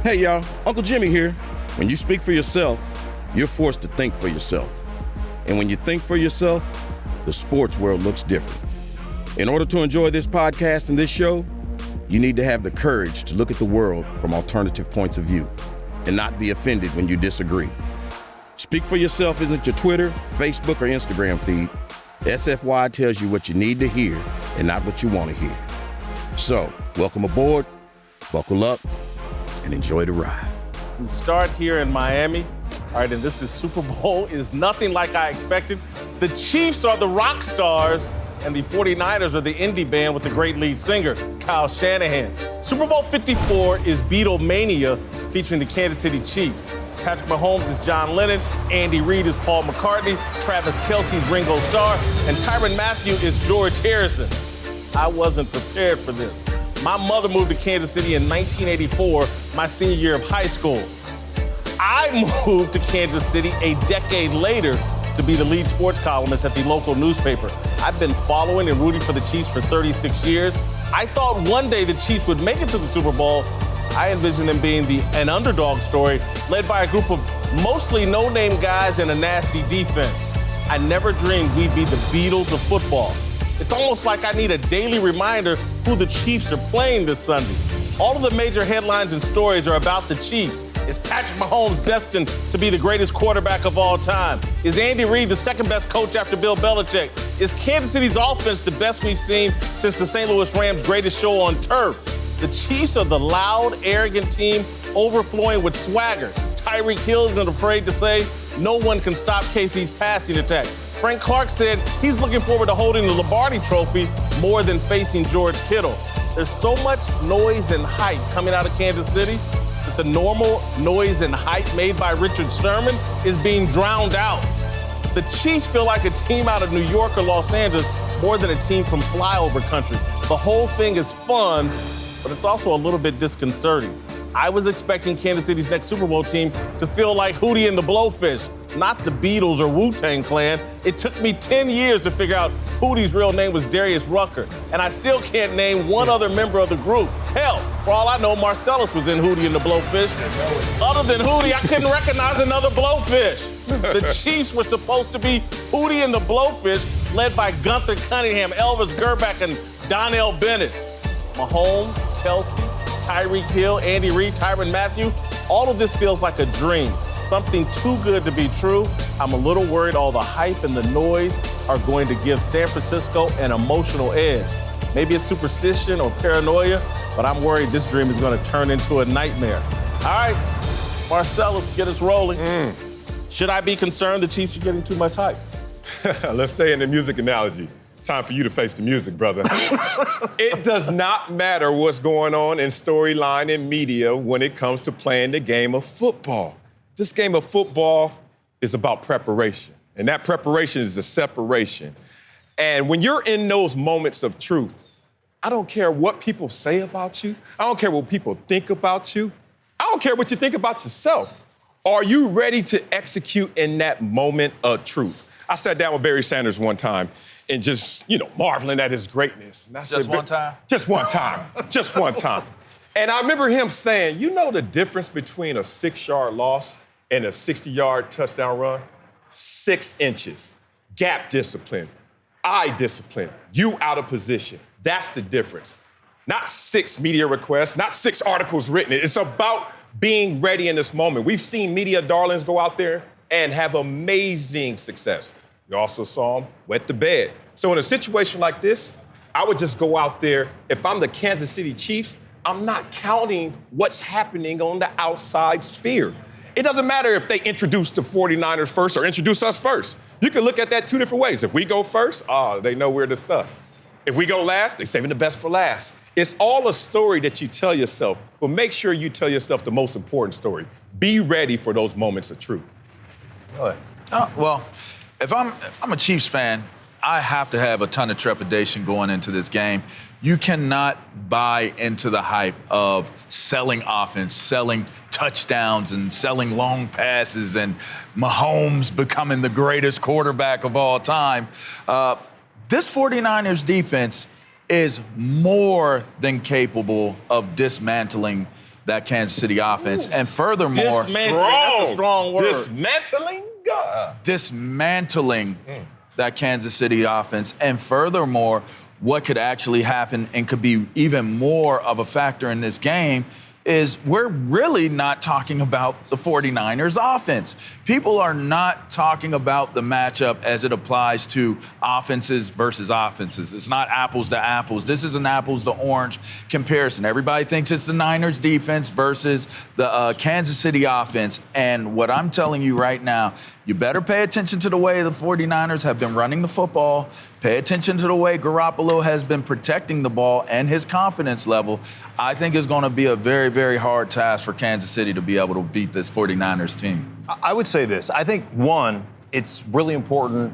Hey y'all, Uncle Jimmy here. When you speak for yourself, you're forced to think for yourself. And when you think for yourself, the sports world looks different. In order to enjoy this podcast and this show, you need to have the courage to look at the world from alternative points of view and not be offended when you disagree. Speak for yourself isn't your Twitter, Facebook, or Instagram feed. SFY tells you what you need to hear and not what you want to hear. So, welcome aboard, buckle up, and enjoy the ride. We start here in Miami. All right, and this is Super Bowl is nothing like I expected. The Chiefs are the rock stars, and the 49ers are the indie band with the great lead singer, Kyle Shanahan. Super Bowl 54 is Beatlemania, featuring the Kansas City Chiefs. Patrick Mahomes is John Lennon, Andy Reid is Paul McCartney, Travis Kelce's Ringo Starr, and Tyrann Mathieu is George Harrison. I wasn't prepared for this. My mother moved to Kansas City in 1984, my senior year of high school. I moved to Kansas City a decade later to be the lead sports columnist at the local newspaper. I've been following and rooting for the Chiefs for 36 years. I thought one day the Chiefs would make it to the Super Bowl. I envisioned them being an underdog story led by a group of mostly no-name guys and a nasty defense. I never dreamed we'd be the Beatles of football. It's almost like I need a daily reminder who the Chiefs are playing this Sunday. All of the major headlines and stories are about the Chiefs. Is Patrick Mahomes destined to be the greatest quarterback of all time? Is Andy Reid the second best coach after Bill Belichick? Is Kansas City's offense the best we've seen since the St. Louis Rams' greatest show on turf? The Chiefs are the loud, arrogant team overflowing with swagger. Tyreek Hill isn't afraid to say, no one can stop KC's passing attack. Frank Clark said he's looking forward to holding the Lombardi Trophy more than facing George Kittle. There's so much noise and hype coming out of Kansas City that the normal noise and hype made by Richard Sherman is being drowned out. The Chiefs feel like a team out of New York or Los Angeles more than a team from flyover country. The whole thing is fun, but it's also a little bit disconcerting. I was expecting Kansas City's next Super Bowl team to feel like Hootie and the Blowfish, not the Beatles or Wu-Tang Clan. It took me 10 years to figure out Hootie's real name was Darius Rucker, and I still can't name one other member of the group. Hell, for all I know, Marcellus was in Hootie and the Blowfish. Other than Hootie, I couldn't recognize another Blowfish. The Chiefs were supposed to be Hootie and the Blowfish, led by Gunther Cunningham, Elvis Gerback, and Donnell Bennett. Mahomes, Kelce, Tyreek Hill, Andy Reid, Tyrann Mathieu, all of this feels like a dream. Something too good to be true. I'm a little worried all the hype and the noise are going to give San Francisco an emotional edge. Maybe it's superstition or paranoia, but I'm worried this dream is going to turn into a nightmare. All right, Marcellus, get us rolling. Should I be concerned the Chiefs are getting too much hype? Let's stay in the music analogy. It's time for you to face the music, brother. It does not matter what's going on in storyline and media when it comes to playing the game of football. This game of football is about preparation, and that preparation is the separation. And when you're in those moments of truth, I don't care what people say about you. I don't care what people think about you. I don't care what you think about yourself. Are you ready to execute in that moment of truth? I sat down with Barry Sanders one time and just, marveling at his greatness. And I said, one time? Just one time. Just one time. And I remember him saying, you know the difference between a 6-yard loss and a 60-yard touchdown run? 6 inches. Gap discipline. Eye discipline. You out of position. That's the difference. Not 6 media requests, not 6 articles written. It's about being ready in this moment. We've seen media darlings go out there and have amazing success. We also saw them wet the bed. So in a situation like this, I would just go out there. If I'm the Kansas City Chiefs, I'm not counting what's happening on the outside sphere. It doesn't matter if they introduce the 49ers first or introduce us first. You can look at that 2 different ways. If we go first, they know we're the stuff. If we go last, they're saving the best for last. It's all a story that you tell yourself, but make sure you tell yourself the most important story. Be ready for those moments of truth. Go ahead. Well, if I'm a Chiefs fan, I have to have a ton of trepidation going into this game. You cannot buy into the hype of selling offense, selling touchdowns, and selling long passes, and Mahomes becoming the greatest quarterback of all time. This 49ers defense is more than capable of dismantling that Kansas City offense. And furthermore, dismantling, that's a strong word. Dismantling? Dismantling that Kansas City offense. And furthermore, what could actually happen and could be even more of a factor in this game is we're really not talking about the 49ers offense. People are not talking about the matchup as it applies to offenses versus offenses. It's not apples to apples. This is an apples to orange comparison. Everybody thinks it's the Niners defense versus the Kansas City offense. And what I'm telling you right now, you better pay attention to the way the 49ers have been running the football. Pay attention to the way Garoppolo has been protecting the ball and his confidence level. I think it's going to be a very, very hard task for Kansas City to be able to beat this 49ers team. I would say this. I think, one, it's really important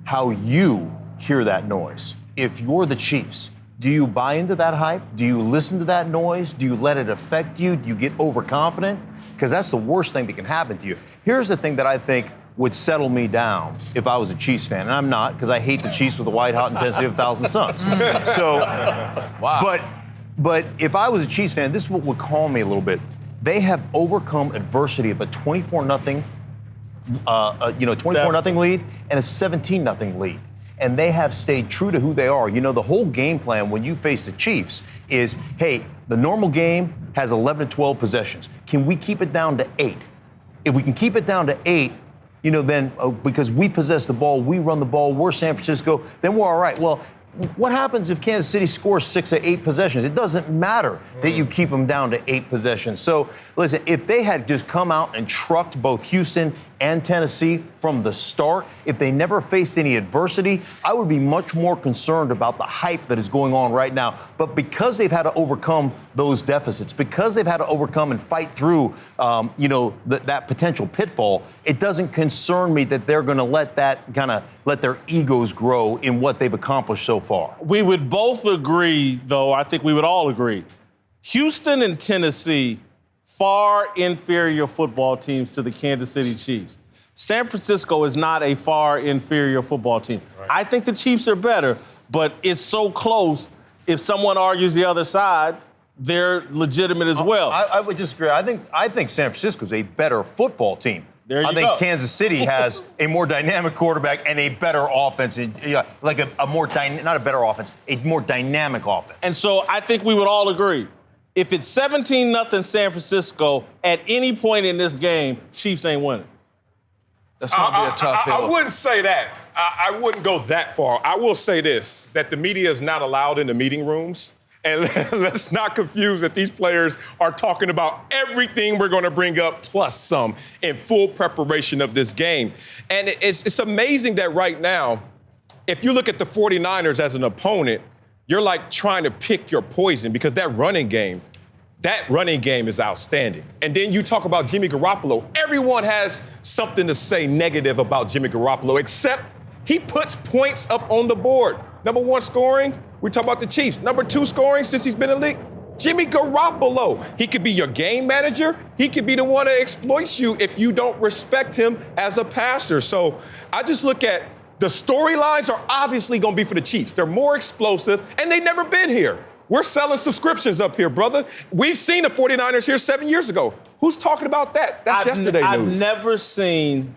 how you hear that noise. If you're the Chiefs, do you buy into that hype? Do you listen to that noise? Do you let it affect you? Do you get overconfident? Because that's the worst thing that can happen to you. Here's the thing that I think would settle me down if I was a Chiefs fan, and I'm not, because I hate the Chiefs with a white-hot intensity of 1,000 suns. So, wow. But if I was a Chiefs fan, this is what would calm me a little bit. They have overcome adversity of a 24-0, 24-0 lead and a 17-0 lead. And they have stayed true to who they are. You know, the whole game plan when you face the Chiefs is, hey, the normal game has 11 to 12 possessions. Can we keep it down to 8? If we can keep it down to 8, you know, then because we possess the ball, we run the ball, we're San Francisco, then we're all right. Well, what happens if Kansas City scores 6 or 8 possessions? It doesn't matter that you keep them down to 8 possessions. So, listen, if they had just come out and trucked both Houston and Tennessee from the start, if they never faced any adversity, I would be much more concerned about the hype that is going on right now. But because they've had to overcome those deficits, because they've had to overcome and fight through, that potential pitfall, it doesn't concern me that they're going to let their egos grow in what they've accomplished so far. We would both agree, though, I think we would all agree, Houston and Tennessee, far inferior football teams to the Kansas City Chiefs. San Francisco is not a far inferior football team. Right. I think the Chiefs are better, but it's so close. If someone argues the other side, they're legitimate as well. I would disagree. I think San Francisco is a better football team. I think Kansas City has a more dynamic quarterback and a better offense, not a better offense, a more dynamic offense. And so I think we would all agree. If it's 17-0 San Francisco at any point in this game, Chiefs ain't winning. That's going to be a tough hill. I wouldn't say that. I wouldn't go that far. I will say this, that the media is not allowed in the meeting rooms. And let's not confuse that these players are talking about everything we're going to bring up plus some in full preparation of this game. And it's amazing that right now, if you look at the 49ers as an opponent, you're like trying to pick your poison because that running game is outstanding. And then you talk about Jimmy Garoppolo. Everyone has something to say negative about Jimmy Garoppolo, except he puts points up on the board. Number 1 scoring, we talk about the Chiefs. Number 2 scoring since he's been in the league, Jimmy Garoppolo. He could be your game manager. He could be the one to exploit you if you don't respect him as a passer. So I just look at the storylines are obviously going to be for the Chiefs. They're more explosive, and they've never been here. We're selling subscriptions up here, brother. We've seen the 49ers here 7 years ago. Who's talking about that? That's yesterday news. I've never seen,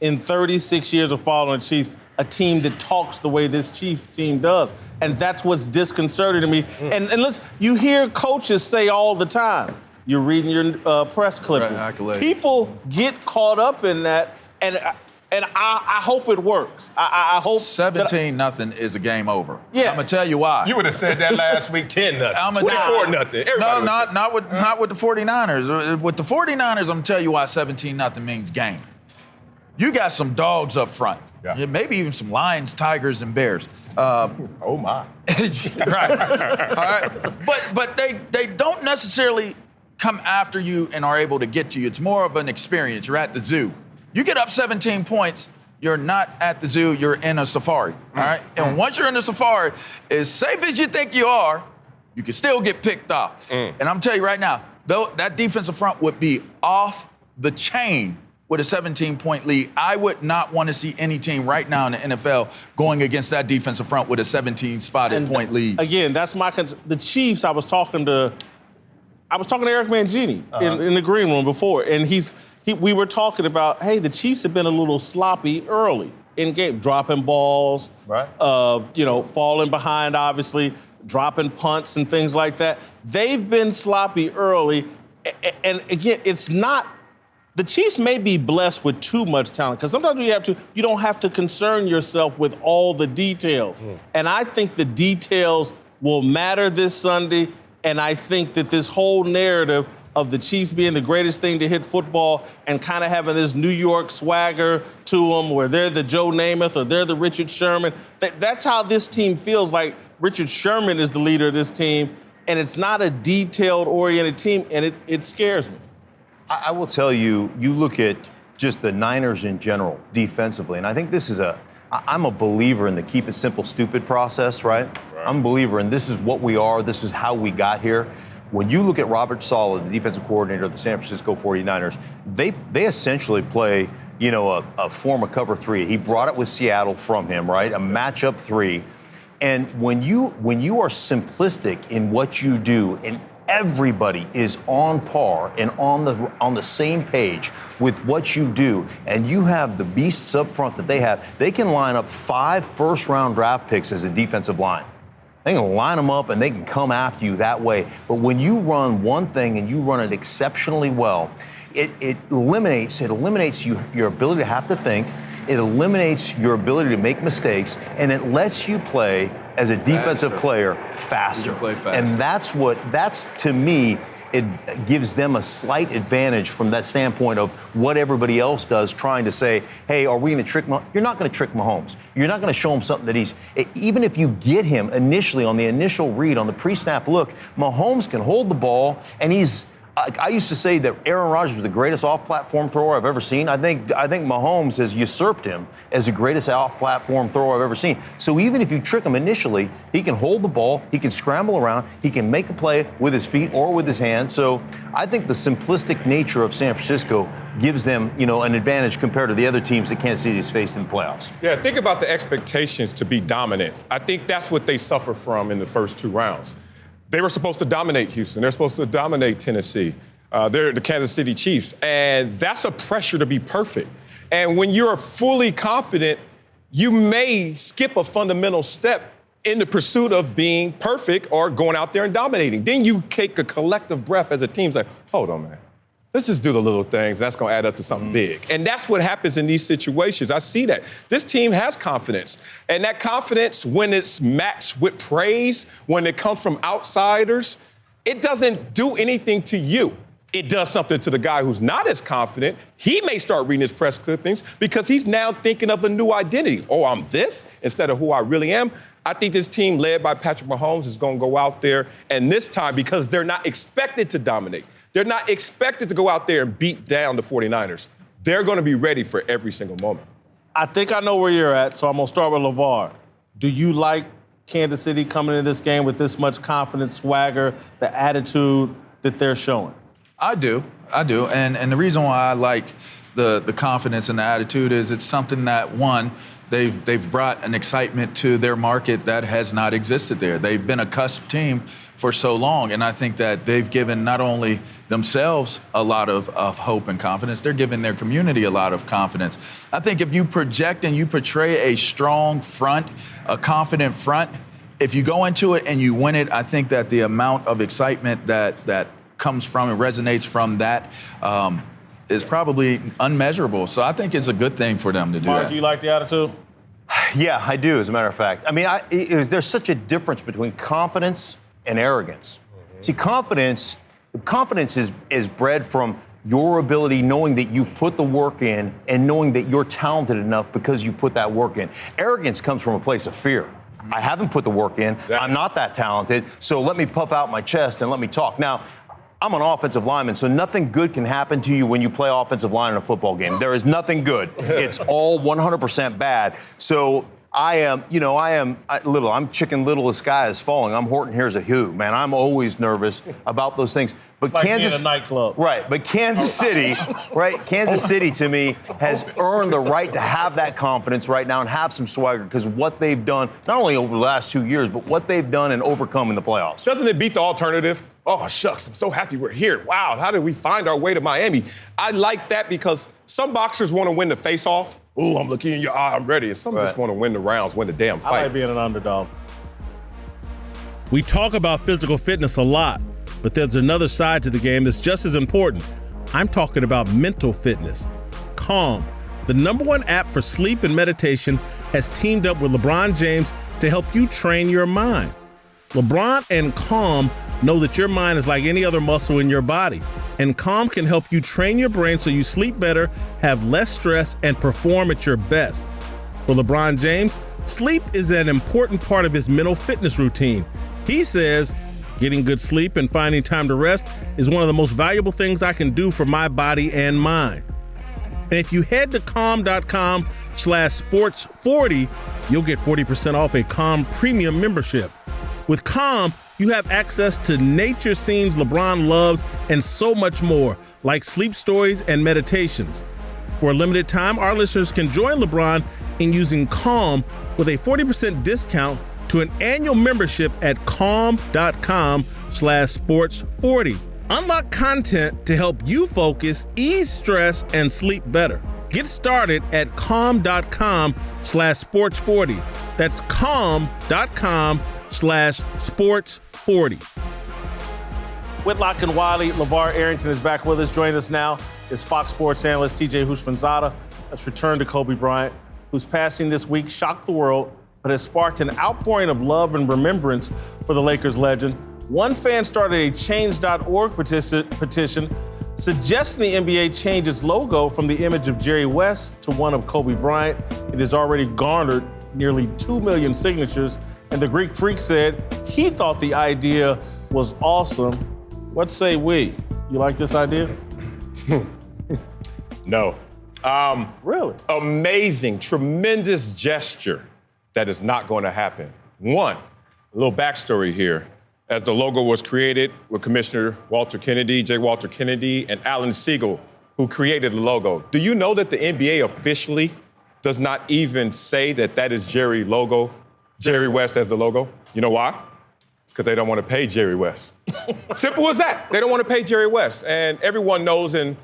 in 36 years of following the Chiefs, a team that talks the way this Chiefs team does. And that's what's disconcerting to me. And listen, you hear coaches say all the time, you're reading your press clippings. Right, people get caught up in that, and I hope it works. I hope 17-0 is a game over. Yeah. I'm gonna tell you why. You would have said that last week, 10-0, 24-0. No, not with the 49ers. With the 49ers, I'm gonna tell you why 17-0 means game. You got some dogs up front. Yeah. Maybe even some lions, tigers, and bears. Oh my! Right. All right. But they don't necessarily come after you and are able to get to you. It's more of an experience. You're at the zoo. You get up 17 points, you're not at the zoo, you're in a safari, all right? And once you're in the safari, as safe as you think you are, you can still get picked off. And I'm telling you right now, though that defensive front would be off the chain with a 17-point lead. I would not want to see any team right now in the NFL going against that defensive front with a 17-spotted point lead. Again, that's my concern. The Chiefs, I was talking to I was talking to Eric Mangini in the green room before, and we were talking about, hey, the Chiefs have been a little sloppy early in game, dropping balls, right? Falling behind, obviously, dropping punts and things like that. They've been sloppy early, and again, it's not. The Chiefs may be blessed with too much talent, because sometimes you don't have to concern yourself with all the details. And I think the details will matter this Sunday, and I think that this whole narrative of the Chiefs being the greatest thing to hit football and kind of having this New York swagger to them, where they're the Joe Namath or they're the Richard Sherman, that's how this team feels like. Richard Sherman is the leader of this team, and it's not a detailed-oriented team, and it scares me. I will tell you, you look at just the Niners in general, defensively, and I think this is I'm a believer in the keep it simple, stupid process, right? I'm a believer in this is what we are, this is how we got here. When you look at Robert Saleh, the defensive coordinator of the San Francisco 49ers, they essentially play, a form of cover three. He brought it with Seattle from him, right? A matchup three. And when you are simplistic in what you do, and everybody is on par and on the same page with what you do, and you have the beasts up front that they can line up 5 first-round draft picks as a defensive line. They can line them up and they can come after you that way. But when you run one thing and you run it exceptionally well, it eliminates your ability to have to think. It eliminates your ability to make mistakes, and it lets you play as a defensive player faster. And that's to me, it gives them a slight advantage from that standpoint of what everybody else does, trying to say, hey, are we going to trick Mahomes? You're not going to trick Mahomes. You're not going to show him something that even if you get him initially on the initial read, on the pre-snap look, Mahomes can hold the ball, and I used to say that Aaron Rodgers was the greatest off-platform thrower I've ever seen. I think Mahomes has usurped him as the greatest off-platform thrower I've ever seen. So even if you trick him initially, he can hold the ball, he can scramble around, he can make a play with his feet or with his hands. So I think the simplistic nature of San Francisco gives them, an advantage compared to the other teams that Kansas City has faced in the playoffs. Yeah, think about the expectations to be dominant. I think that's what they suffer from in the first 2 rounds. They were supposed to dominate Houston. They're supposed to dominate Tennessee. They're the Kansas City Chiefs. And that's a pressure to be perfect. And when you're fully confident, you may skip a fundamental step in the pursuit of being perfect or going out there and dominating. Then you take a collective breath as a team. It's like, hold on, man. Let's just do the little things. That's going to add up to something big. And that's what happens in these situations. I see that. This team has confidence. And that confidence, when it's matched with praise, when it comes from outsiders, it doesn't do anything to you. It does something to the guy who's not as confident. He may start reading his press clippings because he's now thinking of a new identity. Oh, I'm this instead of who I really am. I think this team led by Patrick Mahomes is going to go out there, and this time, because they're not expected to dominate, they're not expected to go out there and beat down the 49ers. They're going to be ready for every single moment. I think I know where you're at, so I'm going to start with LeVar. Do you like Kansas City coming into this game with this much confidence, swagger, the attitude that they're showing? I do. And the reason why I like the confidence and the attitude is it's something that, one, they've brought an excitement to their market that has not existed there. They've been a cusp team for so long, and I think that they've given not only themselves a lot of hope and confidence, they're giving their community a lot of confidence. I think if you project and you portray a strong front, a confident front, if you go into it and you win it, I think that the amount of excitement that comes from and resonates from that is probably unmeasurable. So I think it's a good thing for them to do Mark, that. you like the attitude? Yeah, I do, as a matter of fact. I mean, there's such a difference between confidence and arrogance. See, confidence is bred from your ability, knowing that you've put the work in and knowing that you're talented enough because you put that work in. Arrogance comes from a place of fear. I haven't put the work in. I'm not that talented, so let me puff out my chest and let me talk. Now, I'm an offensive lineman, so nothing good can happen to you when you play offensive line in a football game. There is nothing good. It's all 100% bad. So I'm Chicken Little, the sky is falling. I'm Horton Hears a Who, man. I'm always nervous about those things. But like Kansas being a nightclub. Right, but Kansas City, right? Kansas City to me has earned the right to have that confidence right now and have some swagger because what they've done, not only over the last 2 years, but what they've done and overcome in the playoffs. Doesn't it beat the alternative? Oh, shucks, I'm so happy we're here. Wow, how did we find our way to Miami? I like that because some boxers want to win the face-off. Ooh, I'm looking in your eye, I'm ready. And some just want to win the rounds, win the damn fight. I like being an underdog. We talk about physical fitness a lot, but there's another side to the game that's just as important. I'm talking about mental fitness. Calm, the #1 app for sleep and meditation, has teamed up with LeBron James to help you train your mind. LeBron and Calm know that your mind is like any other muscle in your body, and Calm can help you train your brain so you sleep better, have less stress, and perform at your best. For LeBron James, sleep is an important part of his mental fitness routine. He says, getting good sleep and finding time to rest is one of the most valuable things I can do for my body and mind. And if you head to calm.com/sports40, you'll get 40% off a Calm premium membership. With Calm, you have access to nature scenes LeBron loves and so much more, like sleep stories and meditations. For a limited time, our listeners can join LeBron in using Calm with a 40% discount to an annual membership at calm.com/sports40. Unlock content to help you focus, ease stress, and sleep better. Get started at calm.com/sports40. That's calm.com/sports40. Whitlock and Wiley, LeVar Arrington is back with us. Joining us now is Fox Sports analyst TJ Houshmandzadeh. Let's return to Kobe Bryant, whose passing this week shocked the world, but has sparked an outpouring of love and remembrance for the Lakers legend. One fan started a change.org petition suggesting the NBA change its logo from the image of Jerry West to one of Kobe Bryant. It has already garnered nearly 2 million signatures, and the Greek Freak said he thought the idea was awesome. What say we? You like this idea? No. Really? Amazing, tremendous gesture that is not going to happen. One, a little backstory here. As the logo was created with Commissioner Walter Kennedy, J. Walter Kennedy, and Alan Siegel, who created the logo. Do you know that the NBA officially does not even say that that is Jerry West as the logo? You know why? Because they don't want to pay Jerry West. Simple as that. They don't want to pay Jerry West. And everyone knows in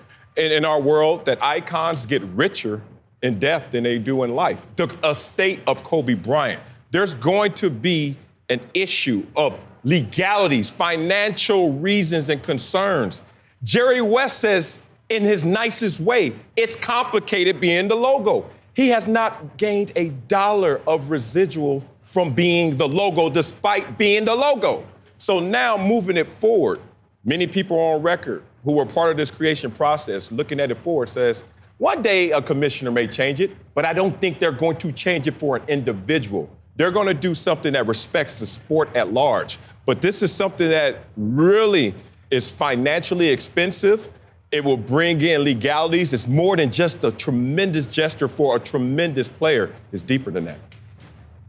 our world that icons get richer in death than they do in life. The estate of Kobe Bryant, there's going to be an issue of legalities, financial reasons and concerns. Jerry West says in his nicest way, it's complicated being the logo. He has not gained a dollar of residual from being the logo despite being the logo. So now moving it forward, many people on record who were part of this creation process looking at it forward says, one day a commissioner may change it, but I don't think they're going to change it for an individual. They're going to do something that respects the sport at large. But this is something that really is financially expensive. It will bring in legalities. It's more than just a tremendous gesture for a tremendous player. It's deeper than that.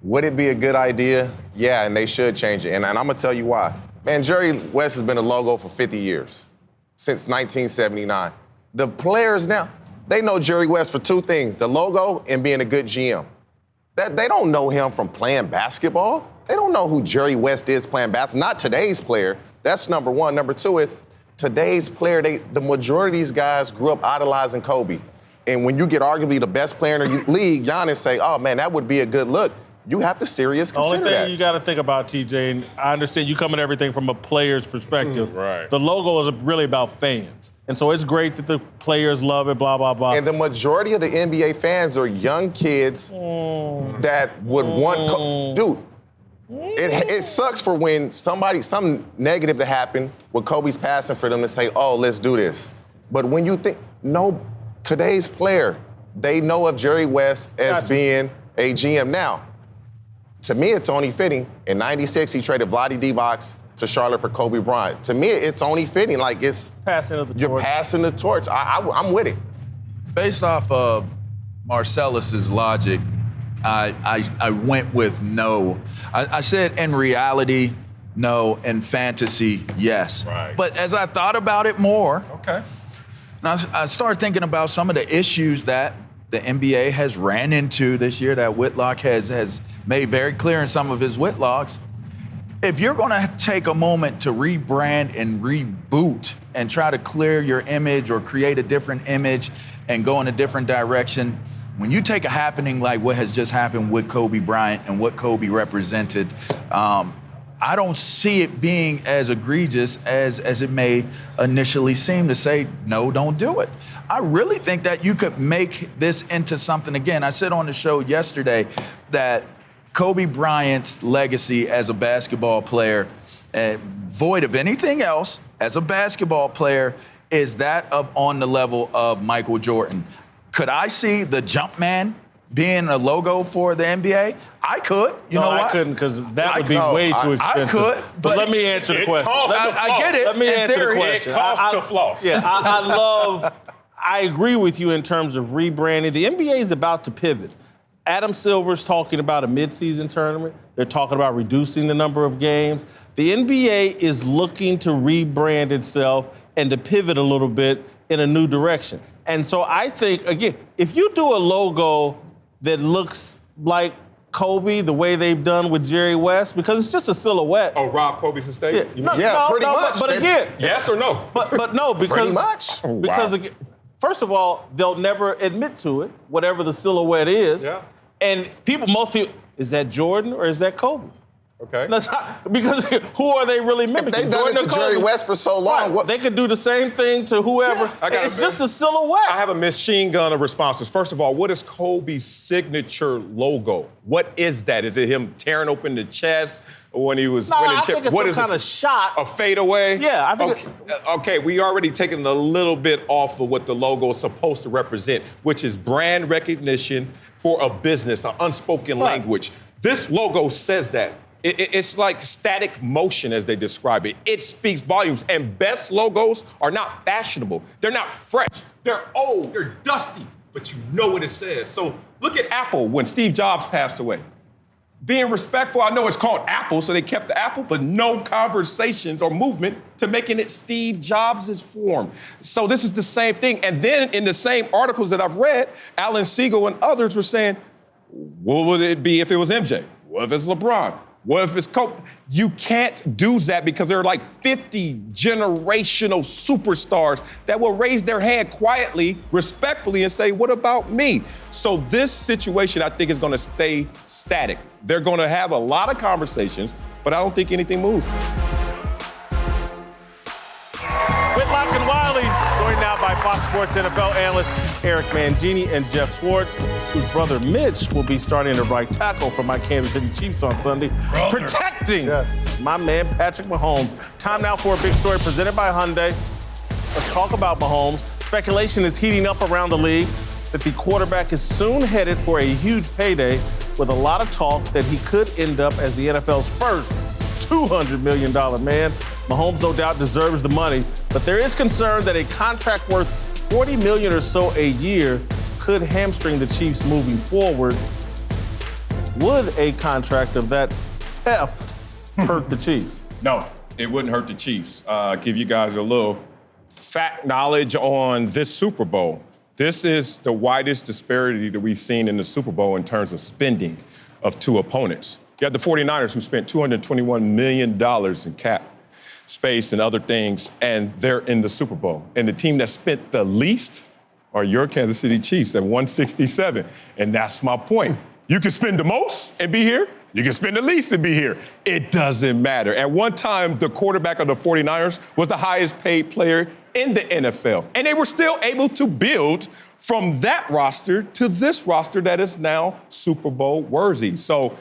Would it be a good idea? Yeah, and they should change it. And I'm going to tell you why. Man, Jerry West has been a logo for 50 years, since 1979. The players now, they know Jerry West for two things, the logo and being a good GM. They don't know him from playing basketball. They don't know who Jerry West is playing basketball. Not today's player. That's number one. Number two is today's player, the majority of these guys grew up idolizing Kobe. And when you get arguably the best player in the league, Giannis say, oh, man, that would be a good look. You have to seriously consider that. The only thing you got to think about, TJ, and I understand you come at everything from a player's perspective. Right. The logo is really about fans. And so it's great that the players love it, blah, blah, blah. And the majority of the NBA fans are young kids that would want... Dude, it sucks for when something negative to happen with Kobe's passing for them to say, oh, let's do this. But when you think, no, today's player, they know of Jerry West as being a GM now. To me, it's only fitting. In '96, he traded Vlade Divac to Charlotte for Kobe Bryant. To me, it's only fitting. Like, it's passing of the torch. You're passing the torch. I'm with it. Based off of Marcellus's logic, I went with no. I said in reality, No. In fantasy, yes. Right. But as I thought about it more, Okay. now I started thinking about some of the issues that the NBA has ran into this year that Whitlock has made very clear in some of his Whitlocks. If you're going to take a moment to rebrand and reboot and try to clear your image or create a different image and go in a different direction, when you take a happening like what has just happened with Kobe Bryant and what Kobe represented, I don't see it being as egregious as it may initially seem to say, no, don't do it. I really think that you could make this into something. Again, I said on the show yesterday that Kobe Bryant's legacy as a basketball player, void of anything else, as a basketball player, is that of on the level of Michael Jordan. Could I see the Jumpman being a logo for the NBA? I could. You know I what? couldn't, because that would be way too expensive. I could, but let me answer the question. I get it. Let me answer the question. It costs to floss. Yeah, I agree with you in terms of rebranding. The NBA is about to pivot. Adam Silver's talking about a midseason tournament. They're talking about reducing the number of games. The NBA is looking to rebrand itself and to pivot a little bit in a new direction. And so I think, again, if you do a logo that looks like Kobe, the way they've done with Jerry West, because it's just a silhouette. Oh, Rob Kobe's estate? Yeah, pretty much. But again, Yes or no? but no, because Pretty much. because again, first of all, they'll never admit to it, whatever the silhouette is. Yeah. And most people, is that Jordan or is that Kobe? Okay. That's not, because who are they really mimicking? They've done Jordan it or to Jerry Kobe? West for so long. Right. What- They could do the same thing to whoever. It's just a silhouette. I have a machine gun of responses. First of all, what is Kobe's signature logo? What is that? Is it him tearing open the chest when he was winning I think it's What some is kind it? of shot. A fadeaway? Yeah, I think Okay, we already taken a little bit off of what the logo is supposed to represent, which is brand recognition for a business, an unspoken language. This logo says that. It's like static motion, as they describe it. It speaks volumes. And best logos are not fashionable. They're not fresh. They're old. They're dusty. But you know what it says. So look at Apple when Steve Jobs passed away. Being respectful, I know it's called Apple, so they kept the Apple, but no conversations or movement to making it Steve Jobs' form. So this is the same thing. And then in the same articles that I've read, Alan Siegel and others were saying, what would it be if it was MJ? What if it's LeBron? What if it's Kobe? You can't do that because there are like 50 generational superstars that will raise their hand quietly, respectfully, and say, what about me? So this situation, I think, is going to stay static. They're going to have a lot of conversations, but I don't think anything moves. Whitlock and Wiley, joined now by Fox Sports NFL analyst Eric Mangini and Jeff Schwartz, whose brother Mitch will be starting to right tackle for my Kansas City Chiefs on Sunday, protecting my man Patrick Mahomes. Time now for a big story presented by Hyundai. Let's talk about Mahomes. Speculation is heating up around the league that the quarterback is soon headed for a huge payday, with a lot of talk that he could end up as the NFL's first $200 million man. Mahomes no doubt deserves the money, but there is concern that a contract worth $40 million or so a year could hamstring the Chiefs moving forward. Would a contract of that heft hurt the Chiefs? No, it wouldn't hurt the Chiefs. Give you guys a little fact knowledge on this Super Bowl. This is the widest disparity that we've seen in the Super Bowl in terms of spending of two opponents. You have the 49ers, who spent $221 million in cap space and other things, and they're in the Super Bowl. And the team that spent the least are your Kansas City Chiefs at $167. And that's my point. You can spend the most and be here. You can spend the least and be here. It doesn't matter. At one time, the quarterback of the 49ers was the highest paid player in the NFL. And they were still able to build from that roster to this roster that is now Super Bowl worthy. So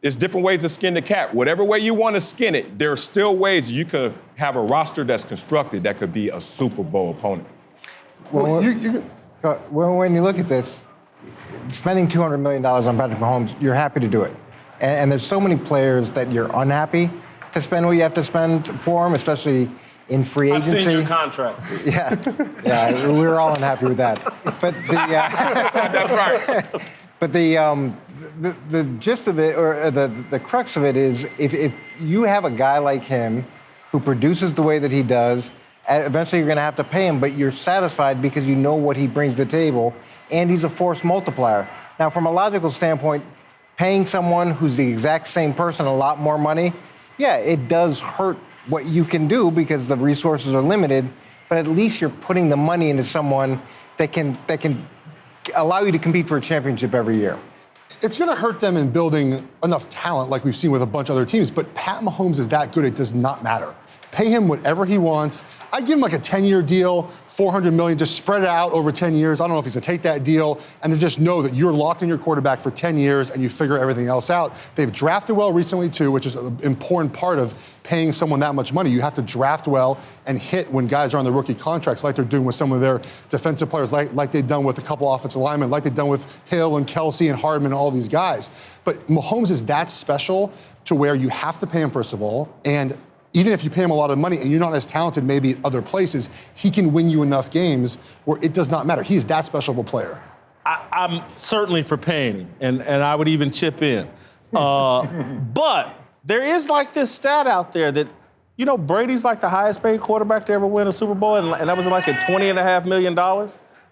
it's different ways to skin the cat. Whatever way you want to skin it, there are still ways you could have a roster that's constructed that could be a Super Bowl opponent. Well, when you look at this, spending $200 million on Patrick Mahomes, you're happy to do it. And there's so many players that you're unhappy to spend what you have to spend for them, especially in free agency. I've seen your contract. Yeah, we're all unhappy with that. But That's right. But the gist of it, or the crux of it is, if you have a guy like him who produces the way that he does, eventually you're going to have to pay him, but you're satisfied because you know what he brings to the table, and he's a force multiplier. Now, from a logical standpoint, paying someone who's the exact same person a lot more money, yeah, it does hurt what you can do because the resources are limited, but at least you're putting the money into someone that can allow you to compete for a championship every year. It's going to hurt them in building enough talent like we've seen with a bunch of other teams, but Pat Mahomes is that good, it does not matter. Pay him whatever he wants. I'd give him like a 10-year deal, $400 million, just spread it out over 10 years. I don't know if he's going to take that deal, and then just know that you're locked in your quarterback for 10 years and you figure everything else out. They've drafted well recently, too, which is an important part of paying someone that much money. You have to draft well and hit when guys are on the rookie contracts, like they're doing with some of their defensive players, like they've done with a couple offensive linemen, like they've done with Hill and Kelsey and Hardman and all these guys. But Mahomes is that special to where you have to pay him, first of all, and even if you pay him a lot of money and you're not as talented maybe at other places, he can win you enough games where it does not matter. He is that special of a player. I'm certainly for paying him, and I would even chip in. But there is like this stat out there that, you know, Brady's like the highest paid quarterback to ever win a Super Bowl, and that was like at $20.5 million.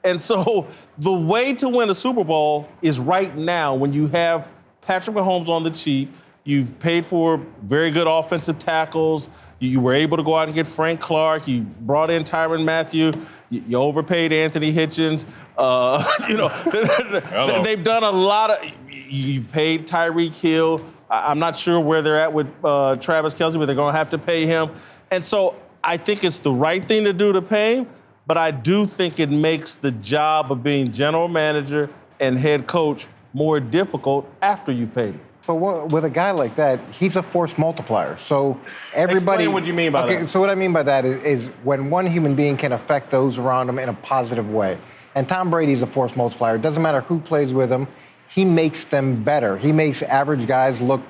And so the way to win a Super Bowl is right now when you have Patrick Mahomes on the cheap. You've paid for very good offensive tackles. You were able to go out and get Frank Clark. You brought in Tyrann Mathieu. You overpaid Anthony Hitchens. They've done a lot of. You've paid Tyreek Hill. I'm not sure where they're at with Travis Kelce, but they're going to have to pay him. And so I think it's the right thing to do to pay him, but I do think it makes the job of being general manager and head coach more difficult after you paid him. But with a guy like that, he's a force multiplier. So everybody. Explain what you mean by that. So what I mean by that is when one human being can affect those around him in a positive way. And Tom Brady's a force multiplier. It doesn't matter who plays with him. He makes them better. He makes average guys look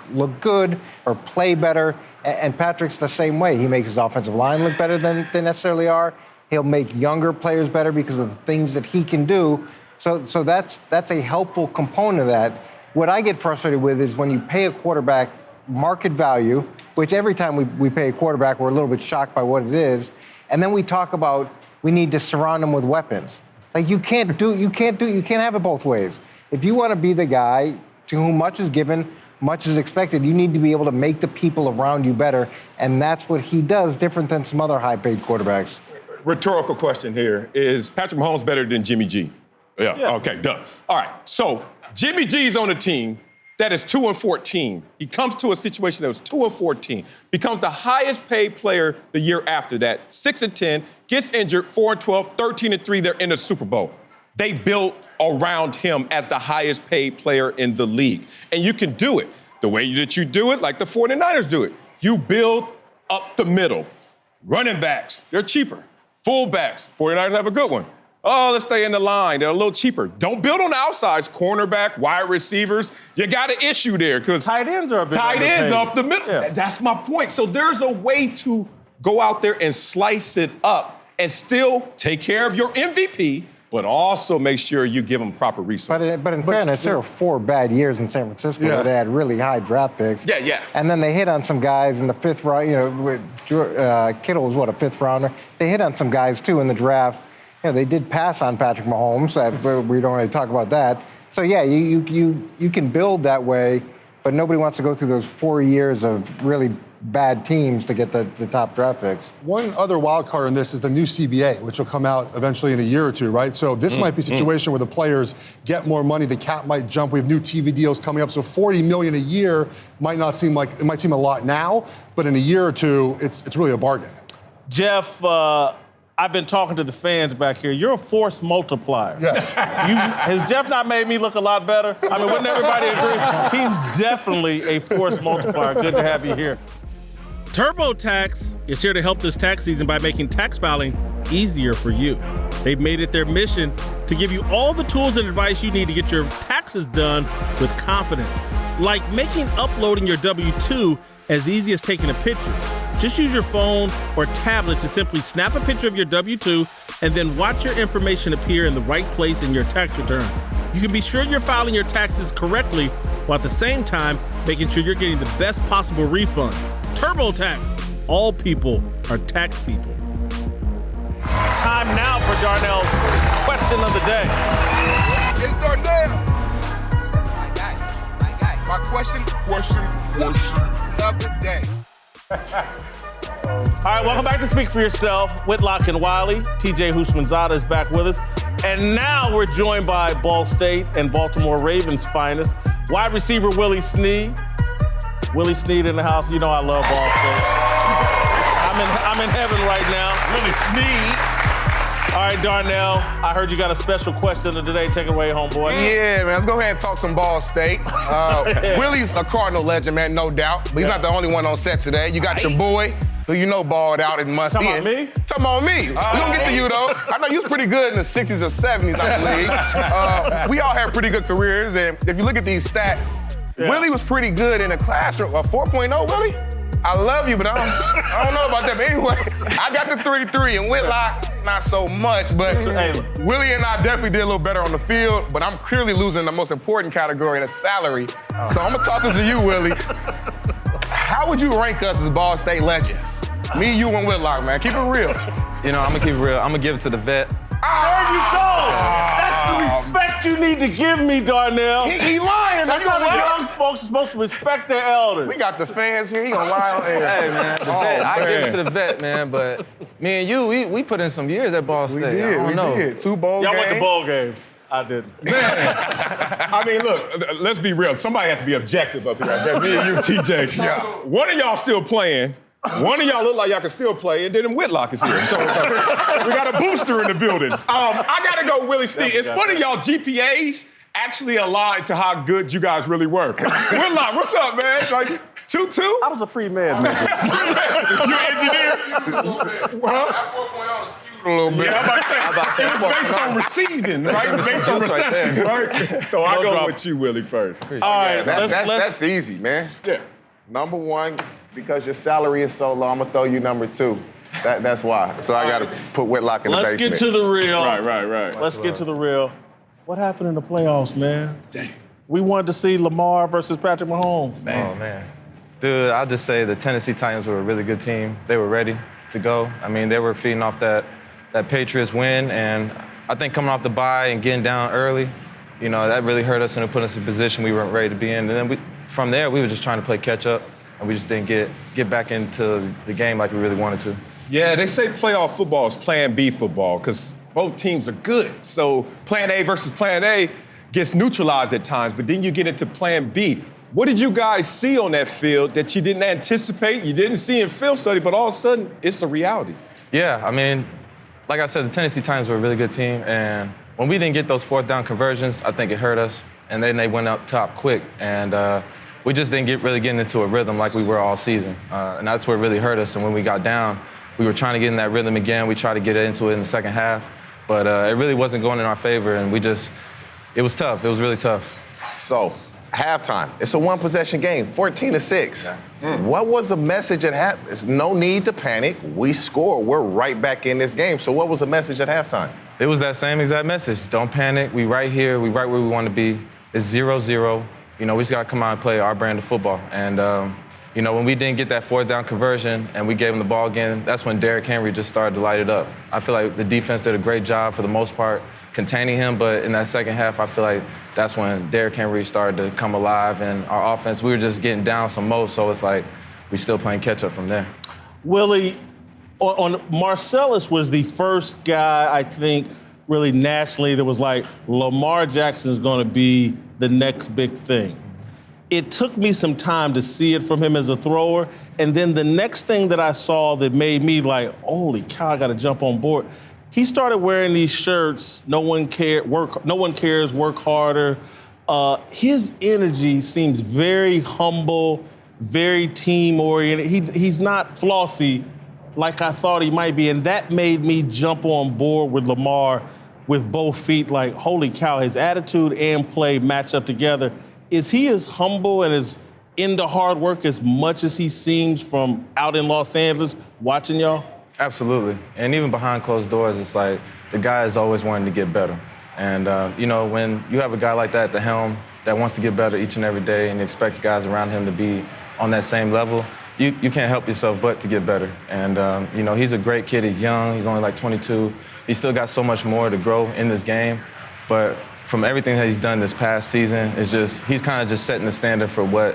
good or play better. And Patrick's the same way. He makes his offensive line look better than they necessarily are. He'll make younger players better because of the things that he can do. So that's a helpful component of that. What I get frustrated with is when you pay a quarterback market value, which every time we pay a quarterback, we're a little bit shocked by what it is, and then we talk about we need to surround them with weapons. Like you can't have it both ways. If you want to be the guy to whom much is given, much is expected, you need to be able to make the people around you better, and that's what he does, different than some other high-paid quarterbacks. Rhetorical question here. Is Patrick Mahomes better than Jimmy G? Yeah. Okay, done. All right, so Jimmy G's on a team that is 2-14. He comes to a situation that was 2-14, becomes the highest paid player the year after that, 6-10, gets injured, 4-12, 13-3, they're in the Super Bowl. They built around him as the highest paid player in the league. And you can do it the way that you do it, like the 49ers do it. You build up the middle. Running backs, they're cheaper. Fullbacks, 49ers have a good one. Oh, let's stay in the line. They're a little cheaper. Don't build on the outsides. Cornerback, wide receivers. You got an issue there because tight ends are a bit tight ends underpaid. up the middle. Yeah. That's my point. So there's a way to go out there and slice it up and still take care of your MVP, but also make sure you give them proper resources. But in fairness, there were 4 bad years in San Francisco where they had really high draft picks. Yeah. And then they hit on some guys in the 5th round. Kittle was, a 5th rounder? They hit on some guys, too, in the draft. They did pass on Patrick Mahomes. We don't really talk about that. So, yeah, you can build that way, but nobody wants to go through those 4 years of really bad teams to get the top draft picks. One other wild card in this is the new CBA, which will come out eventually in a year or two, right? So this might be a situation where the players get more money, the cap might jump. We have new TV deals coming up, so $40 million a year might seem a lot now, but in a year or two, it's really a bargain. Jeff, I've been talking to the fans back here. You're a force multiplier. Yes. Has Jeff not made me look a lot better? I mean, wouldn't everybody agree? He's definitely a force multiplier. Good to have you here. TurboTax is here to help this tax season by making tax filing easier for you. They've made it their mission to give you all the tools and advice you need to get your taxes done with confidence. Like making uploading your W-2 as easy as taking a picture. Just use your phone or tablet to simply snap a picture of your W-2 and then watch your information appear in the right place in your tax return. You can be sure you're filing your taxes correctly while at the same time making sure you're getting the best possible refund. TurboTax. All people are tax people. Time now for Darnell's question of the day. It's Darnell. My question of the day. All right, welcome back to Speak for Yourself. Whitlock and Wiley. TJ Houshmandzadeh is back with us. And now we're joined by Ball State and Baltimore Ravens' finest, wide receiver Willie Snead. Willie Snead in the house. You know I love Ball State. I'm in heaven right now. Willie Snead. All right, Darnell, I heard you got a special question of the day. Take it away, homeboy. Yeah, man, let's go ahead and talk some Ball State. Willie's a Cardinal legend, man, no doubt. But he's not the only one on set today. You got your boy, who you know balled out and must Talking about me? Talking about me. We don't get to you, though. I know you was pretty good in the 60s or 70s, I believe. We all had pretty good careers, and if you look at these stats, Willie was pretty good in the classroom. 4.0, Willie? I love you, but I don't know about that. But anyway, I got the 3.3, and Whitlock, not so much. But Willie and I definitely did a little better on the field, but I'm clearly losing the most important category, the salary. So I'm going to toss this to you, Willie. How would you rank us as Ball State legends? Me, you, and Whitlock, man. Keep it real. You know, I'm going to keep it real. I'm going to give it to the vet. There you go. That's the respect you need to give me, Darnell. He lying. That's how the young folks are supposed to respect their elders. We got the fans here. He gonna lie on air. Hey, man, the vet. I give it to the vet, man. But me and you, we put in some years at Ball State. I don't know. We did. 2 bowl games. Y'all went to bowl games. I didn't. Man, I mean, look, let's be real. Somebody has to be objective up here. Me and you, TJ. Yeah. One of y'all still playing. One of y'all look like y'all can still play, and then Whitlock is here. So we got a booster in the building. I gotta go, Willie Snead. It's funny y'all GPAs actually aligned to how good you guys really were. Whitlock, what's up, man? Like 2-2? I was a pre-med nigga. You engineer? That 4.0 skewed a little bit. Yeah, I'm about to say, it was based on receiving, right? Based on reception, right? So I'll go with you, Willie, first. All right, That's easy, man. Yeah. Number one, because your salary is so low, I'm gonna throw you number 2. That's why. So I gotta put Whitlock in the basement. Let's get to the real. Right. Let's get to the real. What happened in the playoffs, man? Dang. We wanted to see Lamar versus Patrick Mahomes. Man. Oh, man. Dude, I'll just say the Tennessee Titans were a really good team. They were ready to go. I mean, they were feeding off that Patriots win, and I think coming off the bye and getting down early, you know, that really hurt us and it put us in a position we weren't ready to be in. And then from there, we were just trying to play catch up, and we just didn't get back into the game like we really wanted to. Yeah, they say playoff football is plan B football because both teams are good. So plan A versus plan A gets neutralized at times, but then you get into plan B. What did you guys see on that field that you didn't anticipate, you didn't see in film study, but all of a sudden it's a reality? Yeah, I mean, like I said, the Tennessee Titans were a really good team, and when we didn't get those 4th down conversions, I think it hurt us, and then they went up top quick, and we just didn't really get into a rhythm like we were all season, and that's what really hurt us. And when we got down, we were trying to get in that rhythm again. We tried to get into it in the second half, but it really wasn't going in our favor, and it was tough. It was really tough. So, halftime. It's a 1-possession game, 14-6. What was the message at half? There's no need to panic. We score. We're right back in this game. So what was the message at halftime? It was that same exact message. Don't panic. We right here. We right where we want to be. It's 0-0. You know, we just got to come out and play our brand of football. And, you know, when we didn't get that 4th down conversion and we gave him the ball again, that's when Derrick Henry just started to light it up. I feel like the defense did a great job for the most part containing him, but in that second half, I feel like that's when Derrick Henry started to come alive, and our offense, we were just getting down some more, so it's like we still playing catch-up from there. Willie, on Marcellus was the first guy, I think, really nationally that was like, Lamar Jackson's gonna be the next big thing. It took me some time to see it from him as a thrower, and then the next thing that I saw that made me like, holy cow, I gotta jump on board. He started wearing these shirts, no one cares, work harder. His energy seems very humble, very team-oriented. He's not flossy like I thought he might be, and that made me jump on board with Lamar with both feet, like, holy cow, his attitude and play match up together. Is he as humble and as into hard work as much as he seems from out in Los Angeles watching y'all? Absolutely. And even behind closed doors, it's like the guy is always wanting to get better. And, when you have a guy like that at the helm that wants to get better each and every day and expects guys around him to be on that same level, you can't help yourself but to get better. And, he's a great kid. He's young. He's only like 22. He's still got so much more to grow in this game. But from everything that he's done this past season, he's kind of just setting the standard for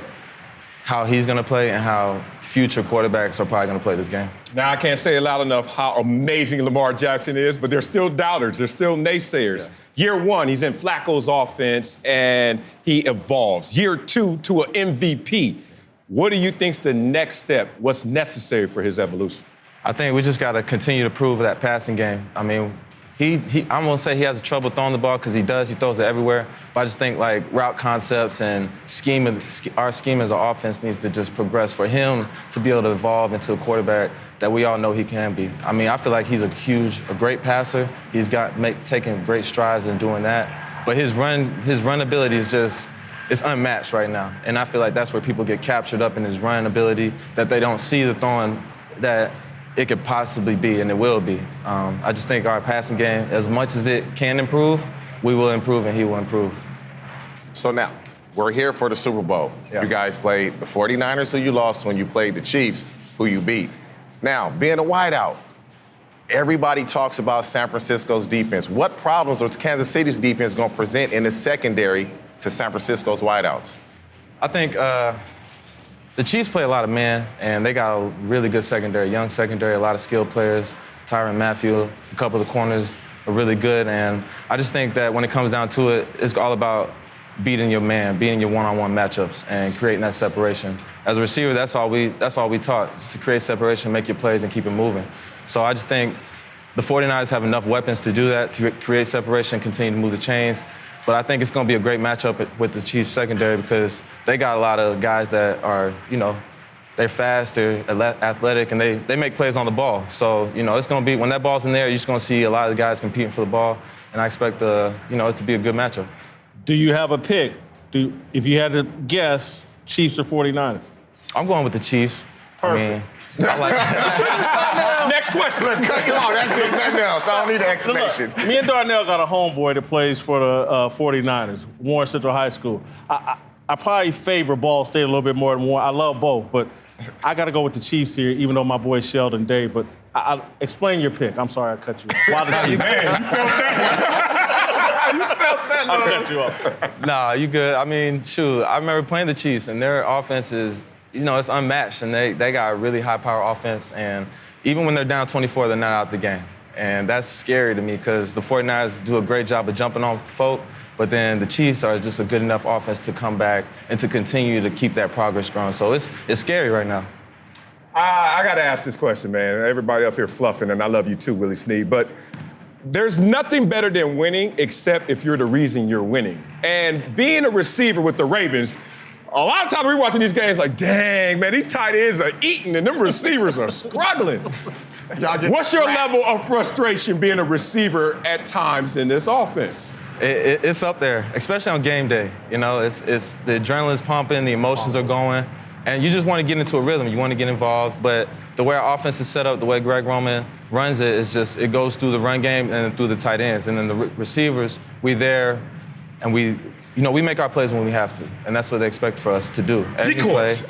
how he's going to play and how future quarterbacks are probably going to play this game. Now, I can't say it loud enough how amazing Lamar Jackson is, but there's still doubters. There's still naysayers. Yeah. Year one, he's in Flacco's offense, and he evolves. Year two, to an MVP. What do you think's the next step? What's necessary for his evolution? I think we just got to continue to prove that passing game. I mean, I'm going to say he has trouble throwing the ball because he does. He throws it everywhere. But I just think, route concepts and our scheme as an offense needs to just progress for him to be able to evolve into a quarterback that we all know he can be. I mean, I feel like he's a great passer. He's taking great strides in doing that. But his run ability is it's unmatched right now. And I feel like that's where people get captured up in his run ability, that they don't see the throwing that it could possibly be, and it will be. I just think our passing game, as much as it can improve, we will improve and he will improve. So now, we're here for the Super Bowl. Yeah. You guys played the 49ers, who you lost, when you played the Chiefs, who you beat. Now, being a wideout, everybody talks about San Francisco's defense. What problems is Kansas City's defense going to present in the secondary to San Francisco's wideouts? I think the Chiefs play a lot of man, and they got a really good secondary, young secondary, a lot of skilled players. Tyrann Mathieu, a couple of the corners are really good, and I just think that when it comes down to it, it's all about beating your man, beating your one-on-one matchups, and creating that separation. As a receiver, that's all we taught, is to create separation, make your plays, and keep it moving. So I just think the 49ers have enough weapons to do that, to create separation, continue to move the chains. But I think it's going to be a great matchup with the Chiefs secondary because they got a lot of guys that are, they're fast, they're athletic, and they make plays on the ball. So, it's going to be, when that ball's in there, you're just going to see a lot of the guys competing for the ball. And I expect, it to be a good matchup. Do you have a pick? If you had to guess, Chiefs or 49ers? I'm going with the Chiefs. Perfect. I like that. Next question. Look, cut it off. That's it. Nothing else. I don't need an explanation. Look, me and Darnell got a homeboy that plays for the 49ers, Warren Central High School. I probably favor Ball State a little bit more than Warren. I love both, but I got to go with the Chiefs here, even though my boy Sheldon Day. But I'll explain your pick. I'm sorry I cut you off. Why the Chiefs? Man, you felt that. You felt that. I cut you off. Nah, you good. I mean, shoot, I remember playing the Chiefs, and their offense is, it's unmatched, and they got a really high-power offense, and even when they're down 24, they're not out the game. And that's scary to me because the 49ers do a great job of jumping off folk, but then the Chiefs are just a good enough offense to come back and to continue to keep that progress growing. So it's scary right now. I got to ask this question, man. Everybody up here fluffing, and I love you too, Willie Snead, but there's nothing better than winning except if you're the reason you're winning. And being a receiver with the Ravens, a lot of times we're watching these games like, dang, man, these tight ends are eating and them receivers are struggling. What's your level of frustration being a receiver at times in this offense? It's up there, especially on game day. It's the adrenaline's pumping, the emotions are going, and you just want to get into a rhythm. You want to get involved, but the way our offense is set up, the way Greg Roman runs it, is just it goes through the run game and through the tight ends, and then the receivers, we there, and we make our plays when we have to, and that's what they expect for us to do. Decoys.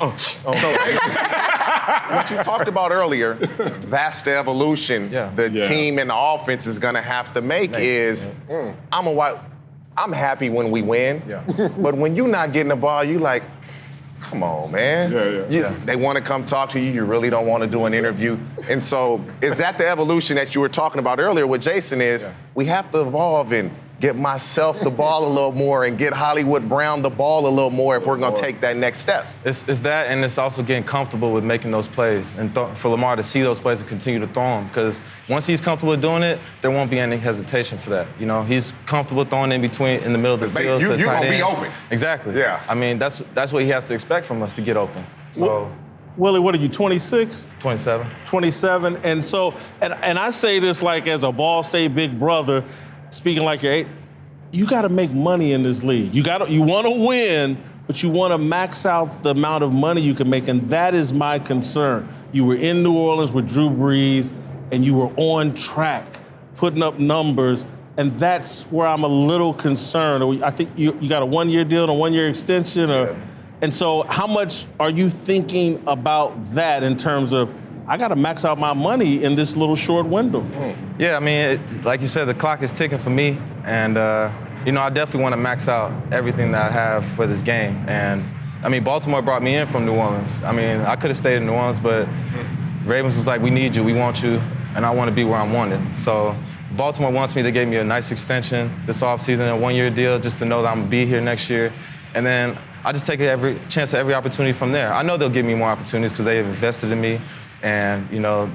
What you talked about earlier, that's the evolution team and the offense is going to have to make is, I'm happy when we win, but when you're not getting the ball, you like, come on, man. They want to come talk to you. You really don't want to do an interview. And so is that the evolution that you were talking about earlier with Jason is we have to evolve and get myself the ball a little more and get Hollywood Brown the ball a little more if we're going to take that next step. It's that, and it's also getting comfortable with making those plays and for Lamar to see those plays and continue to throw them. Because once he's comfortable doing it, there won't be any hesitation for that. He's comfortable throwing in the middle of the field. You're going to be open. Exactly. Yeah. I mean, that's what he has to expect from us to get open. So. Willie, what are you, 26? 27. 27. And so, and I say this like as a Ball State big brother, speaking like your age, you got to make money in this league. You want to win, but you want to max out the amount of money you can make, and that is my concern. You were in New Orleans with Drew Brees, and you were on track, putting up numbers, And that's where I'm a little concerned. I think you got a 1-year deal and a 1-year extension. And so how much are you thinking about that in terms of, I got to max out my money in this little short window? Yeah, I mean, like you said, the clock is ticking for me. And, I definitely want to max out everything that I have for this game. And, I mean, Baltimore brought me in from New Orleans. I mean, I could have stayed in New Orleans, but Ravens was like, we need you, we want you, and I want to be where I'm wanted. So Baltimore wants me. They gave me a nice extension this offseason, a 1-year deal, just to know that I'm going to be here next year. And then I just take every chance at every opportunity from there. I know they'll give me more opportunities because they have invested in me. And,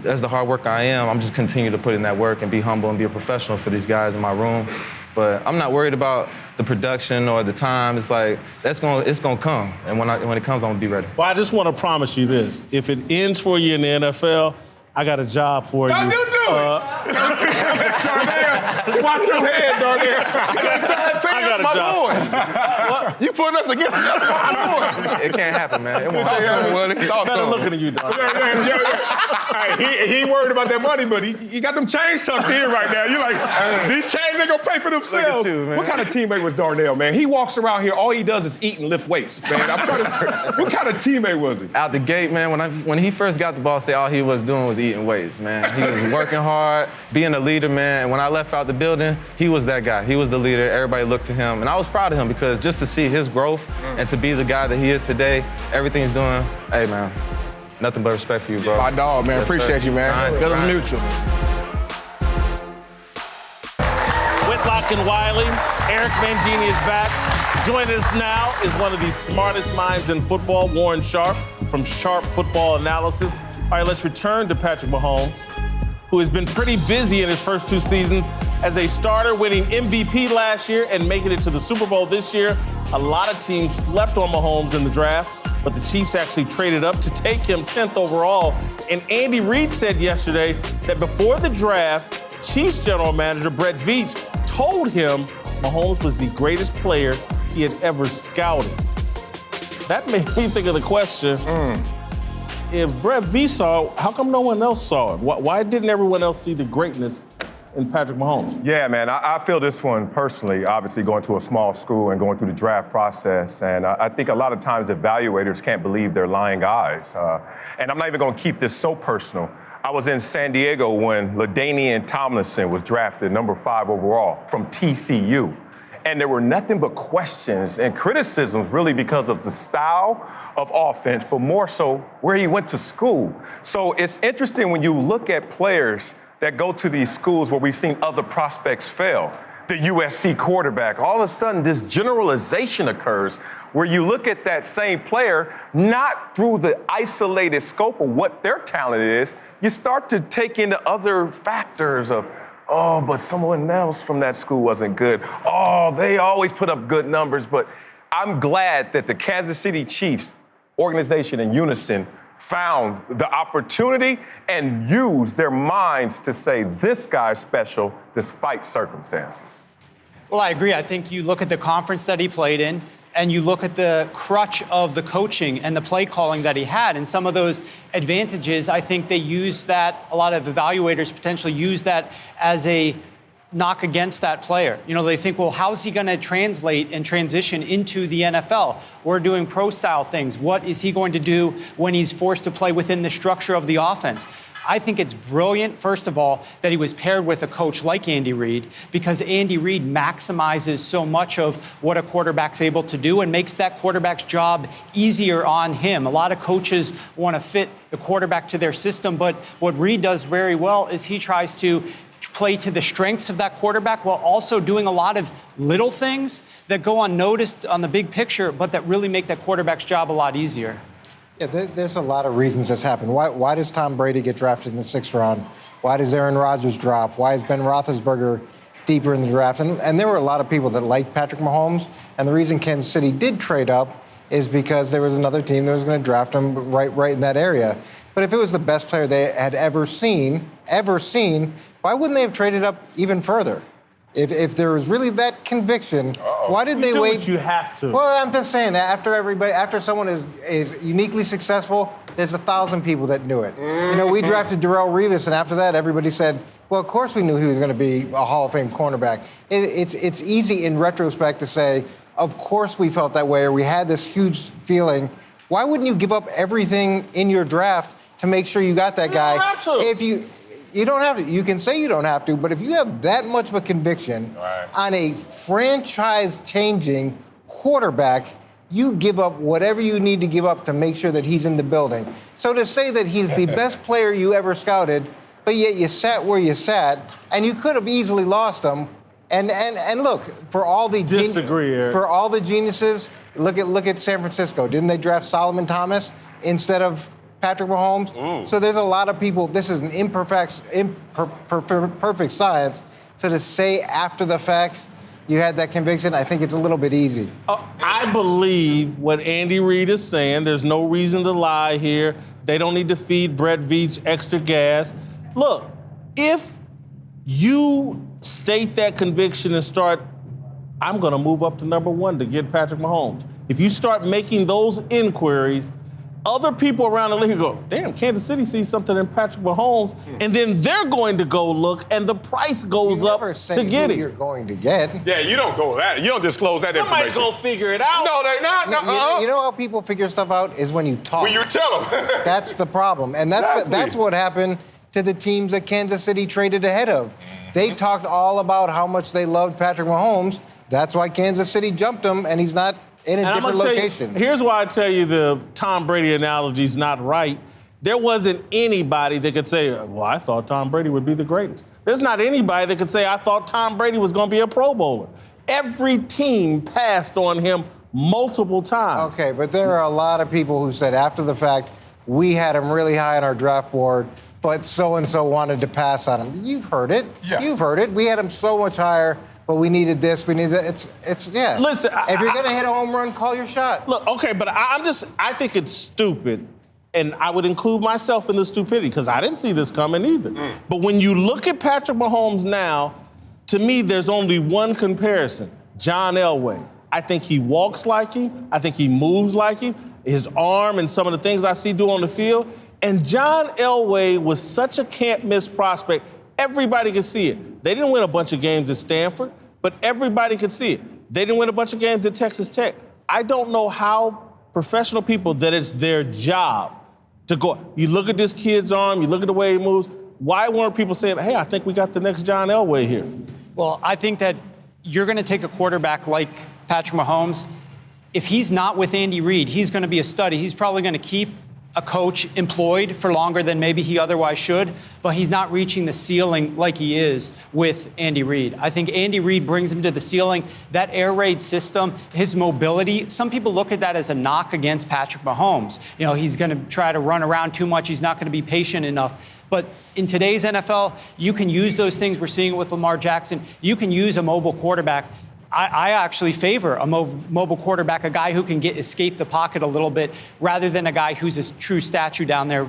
as the hard worker I am, I'm just continue to put in that work and be humble and be a professional for these guys in my room. But I'm not worried about the production or the time. It's like, it's gonna come. And when it comes, I'm gonna be ready. Well, I just want to promise you this. If it ends for you in the NFL, I got a job for you. No, you do it. Darnell, watch your head, Darnell. I got a job. You putting us against us, my boy. It can't happen, man. It won't Talk happen. to him, Willie. Better looking at you, dog. Hey, he ain't worried about that money, but he got them chains tucked in right now. You like, these chains ain't gonna pay for themselves. man. What kind of teammate was Darnell, man? He walks around here, all he does is eat and lift weights, man. I'm trying to what kind of teammate was he? Out the gate, man, when he first got the ball, all he was doing was eating weights, man. He was working hard, being a leader, man. And when I left out the building, he was that guy. He was the leader. Everybody looked to him. And I was proud of him because just to see his growth and to be the guy that he is today, everything he's doing, hey, man, nothing but respect for you, bro. My dog, man. Yes, Appreciate sir. you, man. Feeling mutual. Whitlock and Wiley. Eric Mangini is back. Joining us now is one of the smartest minds in football, Warren Sharp, from Sharp Football Analysis. All right, let's return to Patrick Mahomes, who has been pretty busy in his first 2 seasons as a starter, winning MVP last year and making it to the Super Bowl this year. A lot of teams slept on Mahomes in the draft, but the Chiefs actually traded up to take him 10th overall. And Andy Reid said yesterday that before the draft, Chiefs general manager Brett Veach told him Mahomes was the greatest player he had ever scouted. That made me think of the question, if Brett Veach saw it, how come no one else saw it? Why didn't everyone else see the greatness in Patrick Mahomes? Yeah, man, I feel this one personally, obviously going to a small school and going through the draft process. And I think a lot of times evaluators can't believe their lying eyes. And I'm not even going to keep this so personal. I was in San Diego when LaDainian Tomlinson was drafted number 5 overall from TCU. And there were nothing but questions and criticisms really because of the style of offense, but more so where he went to school. So it's interesting when you look at players that go to these schools where we've seen other prospects fail. The USC quarterback, all of a sudden this generalization occurs where you look at that same player, not through the isolated scope of what their talent is, you start to take into other factors of, oh, but someone else from that school wasn't good. Oh, they always put up good numbers. But I'm glad that the Kansas City Chiefs organization in unison found the opportunity and used their minds to say this guy's special despite circumstances. Well, I agree. I think you look at the conference that he played in, and you look at the crutch of the coaching and the play calling that he had, and some of those advantages, I think they use that, a lot of evaluators potentially use that as a knock against that player. They think, well, how's he going to translate and transition into the NFL? We're doing pro-style things. What is he going to do when he's forced to play within the structure of the offense? I think it's brilliant, first of all, that he was paired with a coach like Andy Reid, because Andy Reid maximizes so much of what a quarterback's able to do and makes that quarterback's job easier on him. A lot of coaches want to fit the quarterback to their system, but what Reid does very well is he tries to play to the strengths of that quarterback while also doing a lot of little things that go unnoticed on the big picture, but that really make that quarterback's job a lot easier. Yeah, there's a lot of reasons this happened. Why does Tom Brady get drafted in the 6th round? Why does Aaron Rodgers drop? Why is Ben Roethlisberger deeper in the draft? And there were a lot of people that liked Patrick Mahomes, and the reason Kansas City did trade up is because there was another team that was going to draft him right in that area. But if it was the best player they had ever seen, why wouldn't they have traded up even further? If there was really that conviction, why did they wait? What you have to. Well, I'm just saying, after someone is uniquely successful, there's 1,000 people that knew it. You know, we drafted Darrelle Revis, and after that, everybody said, well, of course we knew he was going to be a Hall of Fame cornerback. It's easy in retrospect to say, of course we felt that way, or we had this huge feeling. Why wouldn't you give up everything in your draft to make sure you got that guy? You don't have to. If you don't have to. You can say you don't have to, but if you have that much of a conviction on a franchise-changing quarterback, you give up whatever you need to give up to make sure that he's in the building. So to say that he's the best player you ever scouted, but yet you sat where you sat, and you could have easily lost him. And look, for all the for all the geniuses, look at San Francisco. Didn't they draft Solomon Thomas instead of Patrick Mahomes? So there's a lot of people. This is an imperfect science. So to say after the fact you had that conviction, I think it's a little bit easy. I believe what Andy Reid is saying. There's no reason to lie here. They don't need to feed Brett Veach extra gas. Look, if you state that conviction and start, I'm going to move up to number one to get Patrick Mahomes. If you start making those inquiries, other people around the league go, damn, Kansas City sees something in Patrick Mahomes, and then they're going to go look, and the price goes up to get it. You're going to get. Yeah, you don't go that. You don't disclose that Somebody's information. Somebody's going to figure it out. No, they're not. No, You know how people figure stuff out is when you talk. When you tell them. That's the problem, and that's what happened to the teams that Kansas City traded ahead of. They talked all about how much they loved Patrick Mahomes. That's why Kansas City jumped him, and he's not in a different location. Here's why I tell you the Tom Brady analogy is not right. There wasn't anybody that could say, well, I thought Tom Brady would be the greatest. There's not anybody that could say, I thought Tom Brady was going to be a Pro Bowler. Every team passed on him multiple times. Okay, but there are a lot of people who said after the fact, we had him really high on our draft board, but so-and-so wanted to pass on him. You've heard it. Yeah. You've heard it. We had him so much higher, but we needed this, we needed that. It's yeah. Listen, if you're going to hit a home run, call your shot. Look, okay, but I think it's stupid, and I would include myself in the stupidity, because I didn't see this coming either. But when you look at Patrick Mahomes now, to me, there's only one comparison, John Elway. I think he walks like him. I think he moves like him. His arm and some of the things I see do on the field. And John Elway was such a can't-miss prospect. Everybody could see it. They didn't win a bunch of games at Stanford, but everybody could see it. They didn't win a bunch of games at Texas Tech. I don't know how professional people that it's their job to go. You look at this kid's arm, you look at the way he moves. Why weren't people saying, hey, I think we got the next John Elway here? Well, I think that you're going to take a quarterback like Patrick Mahomes. If he's not with Andy Reid, he's going to be a study. He's probably going to keep a coach employed for longer than maybe he otherwise should, but he's not reaching the ceiling like he is with Andy Reid. I think Andy Reid brings him to the ceiling. That air raid system, his mobility, some people look at that as a knock against Patrick Mahomes. You know, he's going to try to run around too much. He's not going to be patient enough. But in today's NFL, you can use those things. We're seeing it with Lamar Jackson. You can use a mobile quarterback. I actually favor a mobile quarterback, a guy who can escape the pocket a little bit, rather than a guy who's a true statue down there,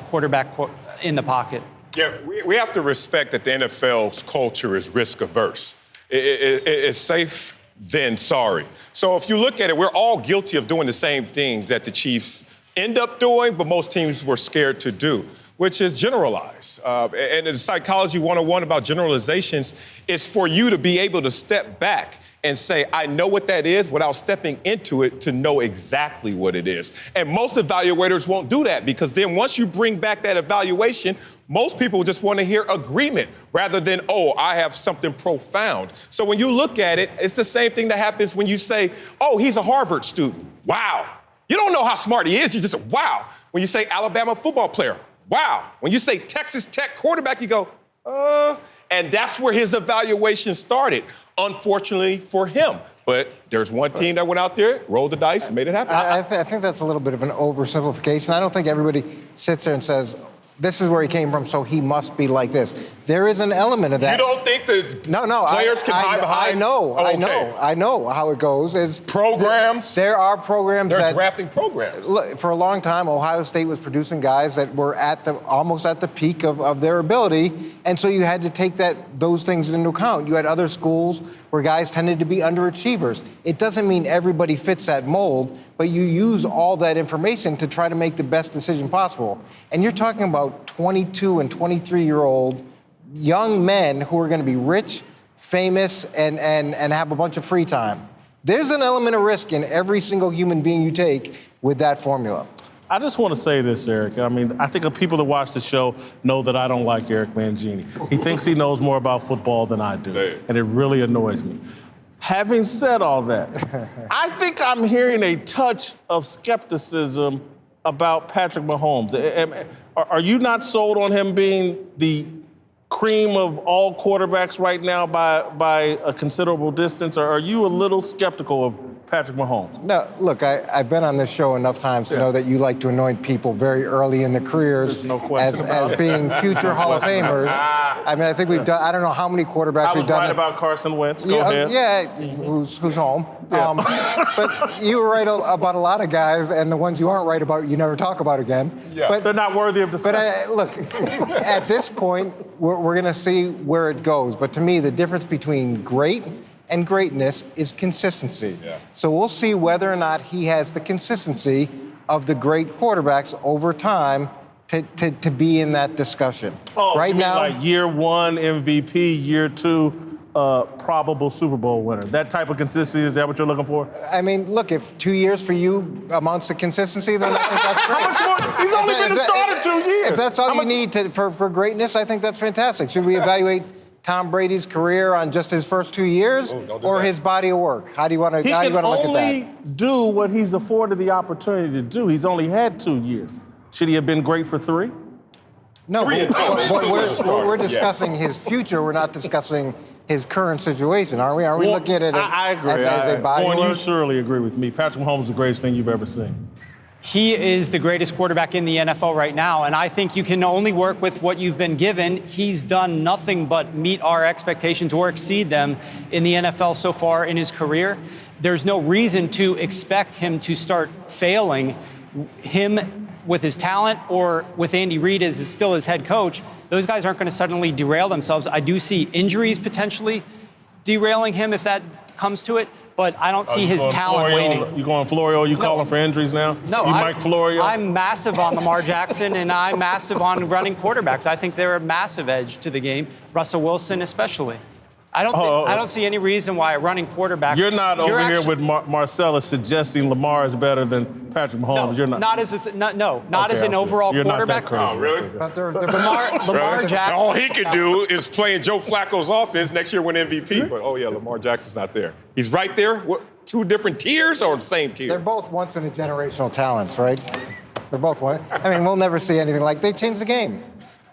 quarterback in the pocket. Yeah, we have to respect that the NFL's culture is risk averse. It's safe, then sorry. So if you look at it, we're all guilty of doing the same things that the Chiefs end up doing, but most teams were scared to do, which is generalize. And the Psychology 101 about generalizations is for you to be able to step back and say, I know what that is, without stepping into it to know exactly what it is. And most evaluators won't do that, because then once you bring back that evaluation, most people just want to hear agreement rather than, oh, I have something profound. So when you look at it, it's the same thing that happens when you say, oh, he's a Harvard student. Wow. You don't know how smart he is. You just say, wow. When you say Alabama football player, wow. When you say Texas Tech quarterback, you go, and that's where his evaluation started, unfortunately for him. But there's one team that went out there, rolled the dice, and made it happen. I think that's a little bit of an oversimplification. I don't think everybody sits there and says, this is where he came from, so he must be like this. There is an element of that. You don't think the players can hide behind? I know how it goes. Is programs? There are programs They're drafting programs. Look, for a long time, Ohio State was producing guys that were almost at the peak of their ability, And so you had to take those things into account. You had other schools where guys tended to be underachievers. It doesn't mean everybody fits that mold, but you use all that information to try to make the best decision possible. And you're talking about 22 and 23-year-old young men who are going to be rich, famous, and have a bunch of free time. There's an element of risk in every single human being you take with that formula. I just want to say this, Eric. I mean, I think the people that watch the show know that I don't like Eric Mangini. He thinks he knows more about football than I do, and it really annoys me. Having said all that, I think I'm hearing a touch of skepticism about Patrick Mahomes. Are you not sold on him being the cream of all quarterbacks right now by a considerable distance, or are you a little skeptical of Patrick Mahomes? No, look, I've been on this show enough times to know that you like to anoint people very early in their careers as being future Hall of Famers. I mean, I think we've done, I don't know how many quarterbacks we've done. I was right about Carson Wentz. Go ahead. Yeah, who's home. Yeah. But you were right about a lot of guys, and the ones you aren't right about, you never talk about again. Yeah. But they're not worthy of discussion. But look, at this point, we're going to see where it goes. But to me, the difference between great and greatness is consistency. Yeah. So we'll see whether or not he has the consistency of the great quarterbacks over time to be in that discussion. Oh, right you mean now, like year one MVP, year two probable Super Bowl winner. That type of consistency, is that what you're looking for? I mean, look, if 2 years for you amounts to consistency, then I think that's great. How much more? He's only been a starter 2 years. If that's all you need for greatness, I think that's fantastic. Should we evaluate Tom Brady's career on just his first 2 years or his body of work? How do you want to look at that? He can only do what he's afforded the opportunity to do. He's only had 2 years. Should he have been great for 3? No, we're discussing his future. We're not discussing his current situation, aren't we? Are we looking at it as a body of work? You surely agree with me. Patrick Mahomes is the greatest thing you've ever seen. He is the greatest quarterback in the NFL right now, and I think you can only work with what you've been given. He's done nothing but meet our expectations or exceed them in the NFL so far in his career. There's no reason to expect him to start failing. Him with his talent or with Andy Reid as still his head coach, those guys aren't going to suddenly derail themselves. I do see injuries potentially derailing him if that comes to it. But I don't see his talent waning. You going Florio? You calling for injuries now? No, Mike Florio? I'm massive on Lamar Jackson, and I'm massive on running quarterbacks. I think they're a massive edge to the game. Russell Wilson especially. I don't see any reason why a running quarterback. You're not over here with Marcellus suggesting Lamar is better than Patrick Mahomes. No, you're not. Not as an overall you're quarterback. Not that crazy. Oh, really? But Lamar Jackson. All he could do is play in Joe Flacco's offense next year, win MVP. But Lamar Jackson's not there. He's right there. What? 2 different tiers or the same tier? They're both once in a generational talents, right? They're both one. I mean, we'll never see anything like they changed the game.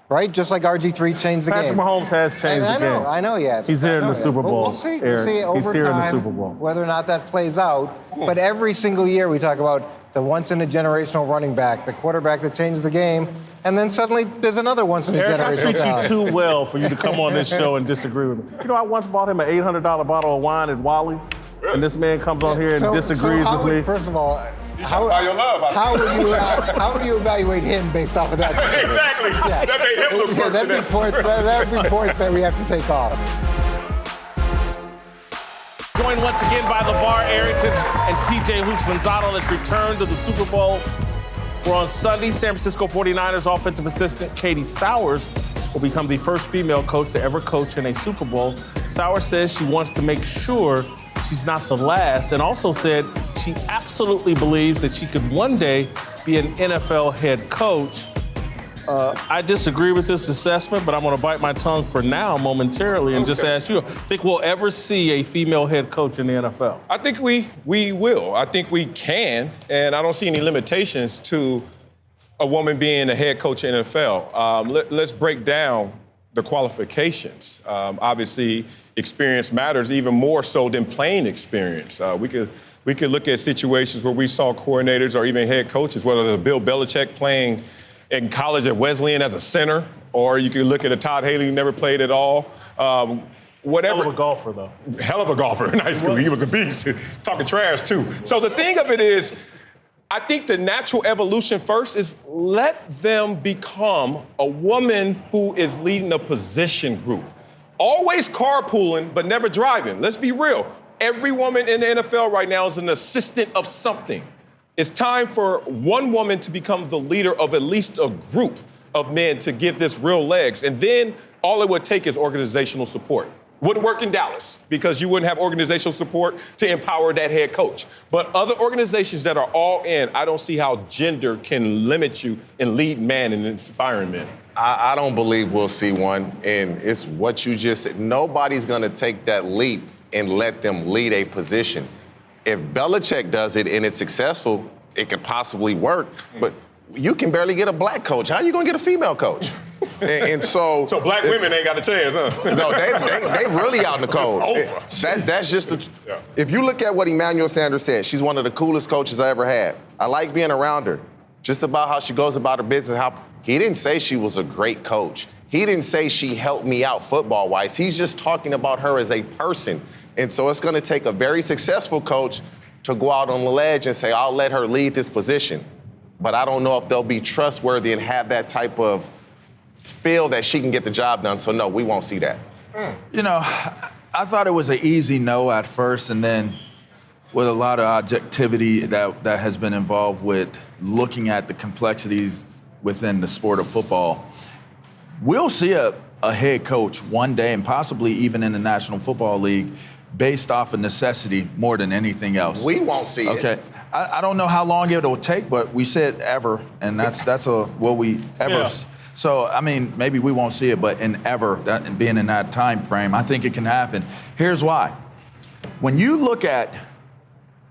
Right? Just like RG3 changed the game. Patrick Mahomes has changed the game. I know he has. He's here in the Super Bowl. We'll see. Eric. We'll see over He's here time in the Super Bowl. whether or not that plays out. But every single year we talk about the once-in-a-generational running back, the quarterback that changed the game, and then suddenly there's another once-in-a-generational Eric, I treat talent. you too well for you to come on this show and disagree with me. You know, I once bought him an $800 bottle of wine at Wally's, and this man comes on here and disagrees with me. First of all, how would you evaluate him based off of that? Exactly. Yeah. That made him look worse. That'd be points that we have to take off. Joined once again by LeVar Arrington and TJ Houshmandzadeh. Let's return to the Super Bowl. We're on Sunday. San Francisco 49ers offensive assistant Katie Sowers will become the first female coach to ever coach in a Super Bowl. Sowers says she wants to make sure she's not the last, and also said she absolutely believes that she could one day be an NFL head coach. I disagree with this assessment, but I'm going to bite my tongue for now momentarily and just ask you, think we'll ever see a female head coach in the NFL? I think we will. I think we can, and I don't see any limitations to a woman being a head coach in the NFL. Let's break down the qualifications. Obviously, experience matters even more so than playing experience. We could look at situations where we saw coordinators or even head coaches, whether it's Bill Belichick playing in college at Wesleyan as a center, or you could look at a Todd Haley who never played at all. Whatever. Hell of a golfer, though. Hell of a golfer in high school. He was a beast. Talking trash, too. So the thing of it is, I think the natural evolution first is let them become a woman who is leading a position group. Always carpooling, but never driving. Let's be real. Every woman in the NFL right now is an assistant of something. It's time for one woman to become the leader of at least a group of men to give this real legs. And then all it would take is organizational support. Wouldn't work in Dallas because you wouldn't have organizational support to empower that head coach. But other organizations that are all in, I don't see how gender can limit you and lead men and inspiring men. I don't believe we'll see one, and it's what you just said. Nobody's going to take that leap and let them lead a position. If Belichick does it and it's successful, it could possibly work, but you can barely get a black coach. How are you going to get a female coach? And so black women ain't got a chance, huh? No, they really out in the cold. It's over. That's just If you look at what Emmanuel Sanders said, she's one of the coolest coaches I ever had. I like being around her. Just about how she goes about her business. He didn't say she was a great coach. He didn't say she helped me out football-wise. He's just talking about her as a person. And so it's going to take a very successful coach to go out on the ledge and say, I'll let her lead this position. But I don't know if they'll be trustworthy and have that type of feel that she can get the job done. So, no, we won't see that. You know, I thought it was an easy no at first, and then with a lot of objectivity that has been involved with looking at the complexities within the sport of football, we'll see a head coach one day, and possibly even in the National Football League, based off of necessity more than anything else. We won't see it. Okay. I don't know how long it'll take, but we said ever, and that's what we ever. Yeah. So, I mean, maybe we won't see it, but in ever, being in that time frame, I think it can happen. Here's why. When you look at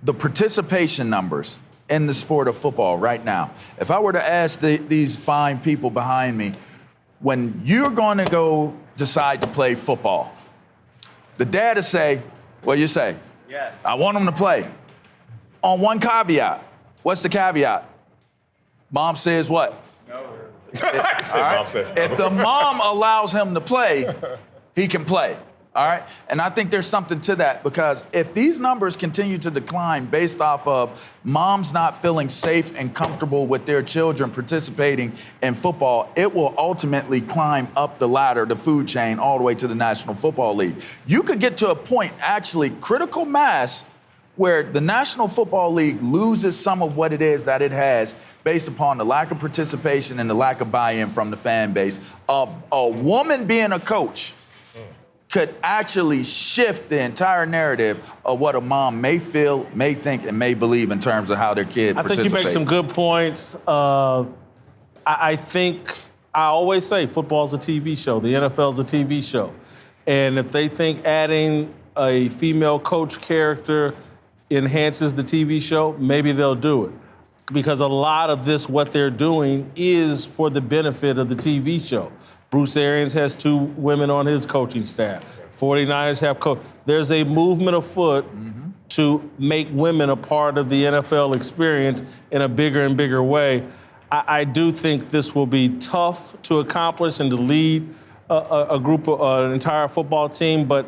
the participation numbers in the sport of football right now, if I were to ask these fine people behind me, when you're going to go decide to play football, the dad will say, what do you say? Yes. I want them to play. On one caveat. What's the caveat? Mom says what? No. Mom says no. If the mom allows him to play, he can play. All right? And I think there's something to that, because if these numbers continue to decline based off of moms not feeling safe and comfortable with their children participating in football, it will ultimately climb up the ladder, the food chain, all the way to the National Football League. You could get to a point, actually, critical mass, where the National Football League loses some of what it is that it has based upon the lack of participation and the lack of buy-in from the fan base. A woman being a coach could actually shift the entire narrative of what a mom may feel, may think, and may believe in terms of how their kid participates. I think you make some good points. I think I always say football's a TV show. The NFL's a TV show. And if they think adding a female coach character enhances the TV show, maybe they'll do it. Because a lot of this, what they're doing, is for the benefit of the TV show. Bruce Arians has 2 women on his coaching staff. 49ers have coach. There's a movement afoot to make women a part of the NFL experience in a bigger and bigger way. I do think this will be tough to accomplish and to lead a group of an entire football team, but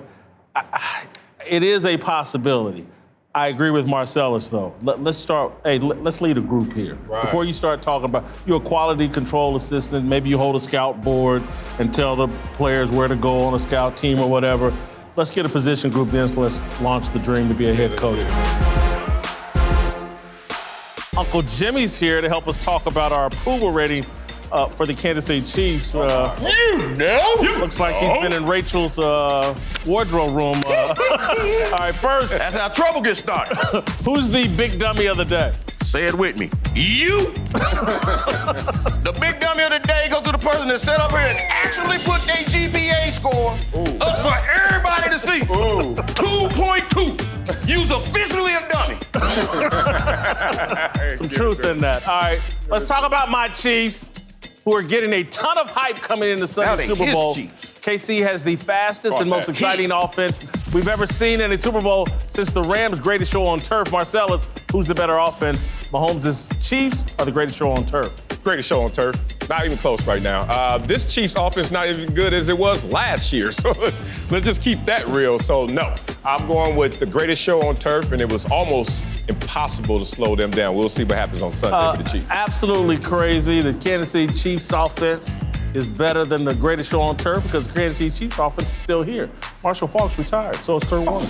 it is a possibility. I agree with Marcellus, though. Let's lead a group here. Right. Before you start talking about, you're a quality control assistant, maybe you hold a scout board and tell the players where to go on a scout team or whatever. Let's get a position group, then let's launch the dream to be a head coach. Uncle Jimmy's here to help us talk about our approval rating for the Kansas City Chiefs. Looks like he's been in Rachel's wardrobe room. All right, first. That's how trouble gets started. Who's the big dummy of the day? Say it with me. You. The big dummy of the day goes to the person that sat up here and actually put their GPA score up for everybody to see. 2.2. You's officially a dummy. Some truth in that. All right, let's talk about my Chiefs, who are getting a ton of hype coming into Sunday's Super Bowl. KC has the fastest and most exciting offense we've ever seen in a Super Bowl since the Rams' greatest show on turf. Marcellus, who's the better offense? Mahomes' Chiefs are the greatest show on turf. Greatest show on turf. Not even close right now. This Chiefs offense not even good as it was last year. So let's just keep that real. So no. I'm going with the greatest show on turf, and it was almost impossible to slow them down. We'll see what happens on Sunday with the Chiefs. Absolutely crazy. The Kansas City Chiefs offense is better than the greatest show on turf because the Kansas City Chiefs offense is still here. Marshall Faulk's retired, so is Kurt Warner.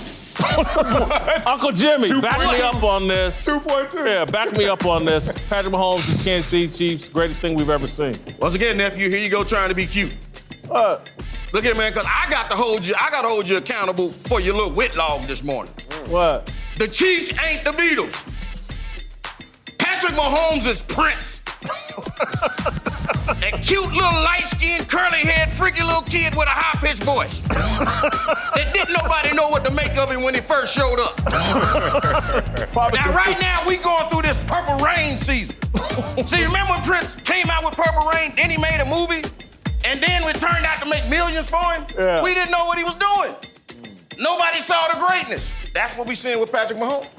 Uncle Jimmy, back me up on this. 2.2. Yeah, back me up on this. Patrick Mahomes and Kansas City Chiefs, greatest thing we've ever seen. Once again, nephew, here you go trying to be cute. Look here, man, because I got to hold you accountable for your little Whitlock this morning. What? The Chiefs ain't the Beatles. Patrick Mahomes is Prince. That cute little light-skinned, curly-haired, freaky little kid with a high-pitched voice. That didn't nobody know what to make of him when he first showed up. Now, right now, we going through this Purple Rain season. See, remember when Prince came out with Purple Rain, then he made a movie, and then it turned out to make millions for him? Yeah. We didn't know what he was doing. Nobody saw the greatness. That's what we seeing with Patrick Mahomes.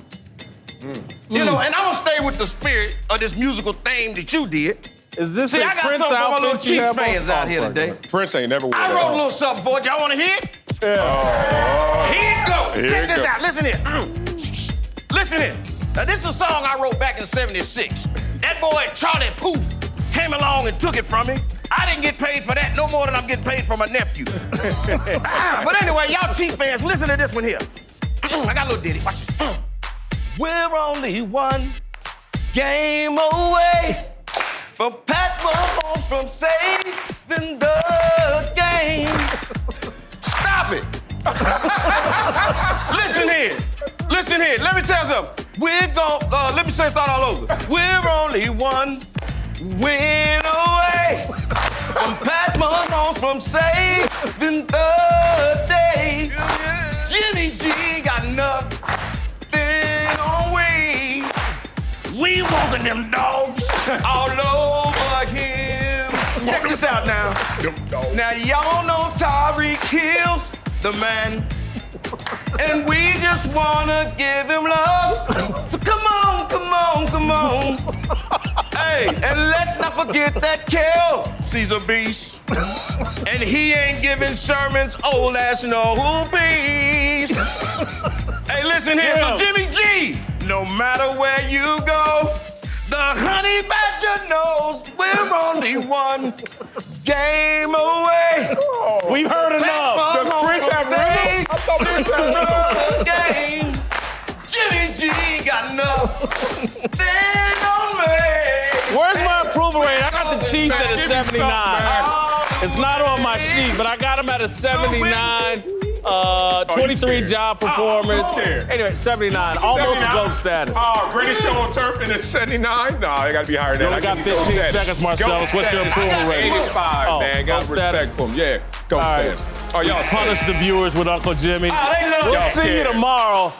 You know, and I'm gonna stay with the spirit of this musical theme that you did. Is this See, a I got Prince something for my little outfit you Chief have on? fans out here today. Prince ain't never worn I that wrote a on. little something for it. Y'all wanna hear it? Yeah. Here it go. Here Check it this go. out. Listen here. Listen here. Now, this is a song I wrote back in '76. That boy, Charlie Puth, came along and took it from me. I didn't get paid for that no more than I'm getting paid for my nephew. But anyway, y'all Chief fans, listen to this one here. I got a little ditty. Watch this. We're only one game away from Pat Mahomes from saving the game. Stop it. Listen here. Listen here. Let me tell you something. Let me say start all over. We're only one win away from Pat Mahomes from saving the day. Jimmy G got nothing on we. We walking them dogs all over him. Check this out now. Now y'all know Tyreek Hill's the man. And we just wanna give him love. So come on, come on, come on. Hey, and let's not forget that Kelsey's a beast. And he ain't giving Sherman's old ass no peace. Hey, listen here, so Jimmy G, no matter where you go, the honey badger knows we're only one game away. We've heard enough. The Prince have rhythm? I thought Prince had rhythm. Game. Jimmy G got nothing on me. Where's my approval rating? I got the Chiefs at a 79. It's not on my sheet, but I got them at a 79. 23 job performance. Anyway, 79. Almost GOAT status. Greatest show on turf and it's 79? No, they gotta be higher than You only that. got 15 seconds, Marcellus. What's your approval rating? 85, man. Got respect for him. Yeah, GOAT status. Oh, y'all punish the viewers with Uncle Jimmy. Oh, they love We'll y'all see you scared. tomorrow.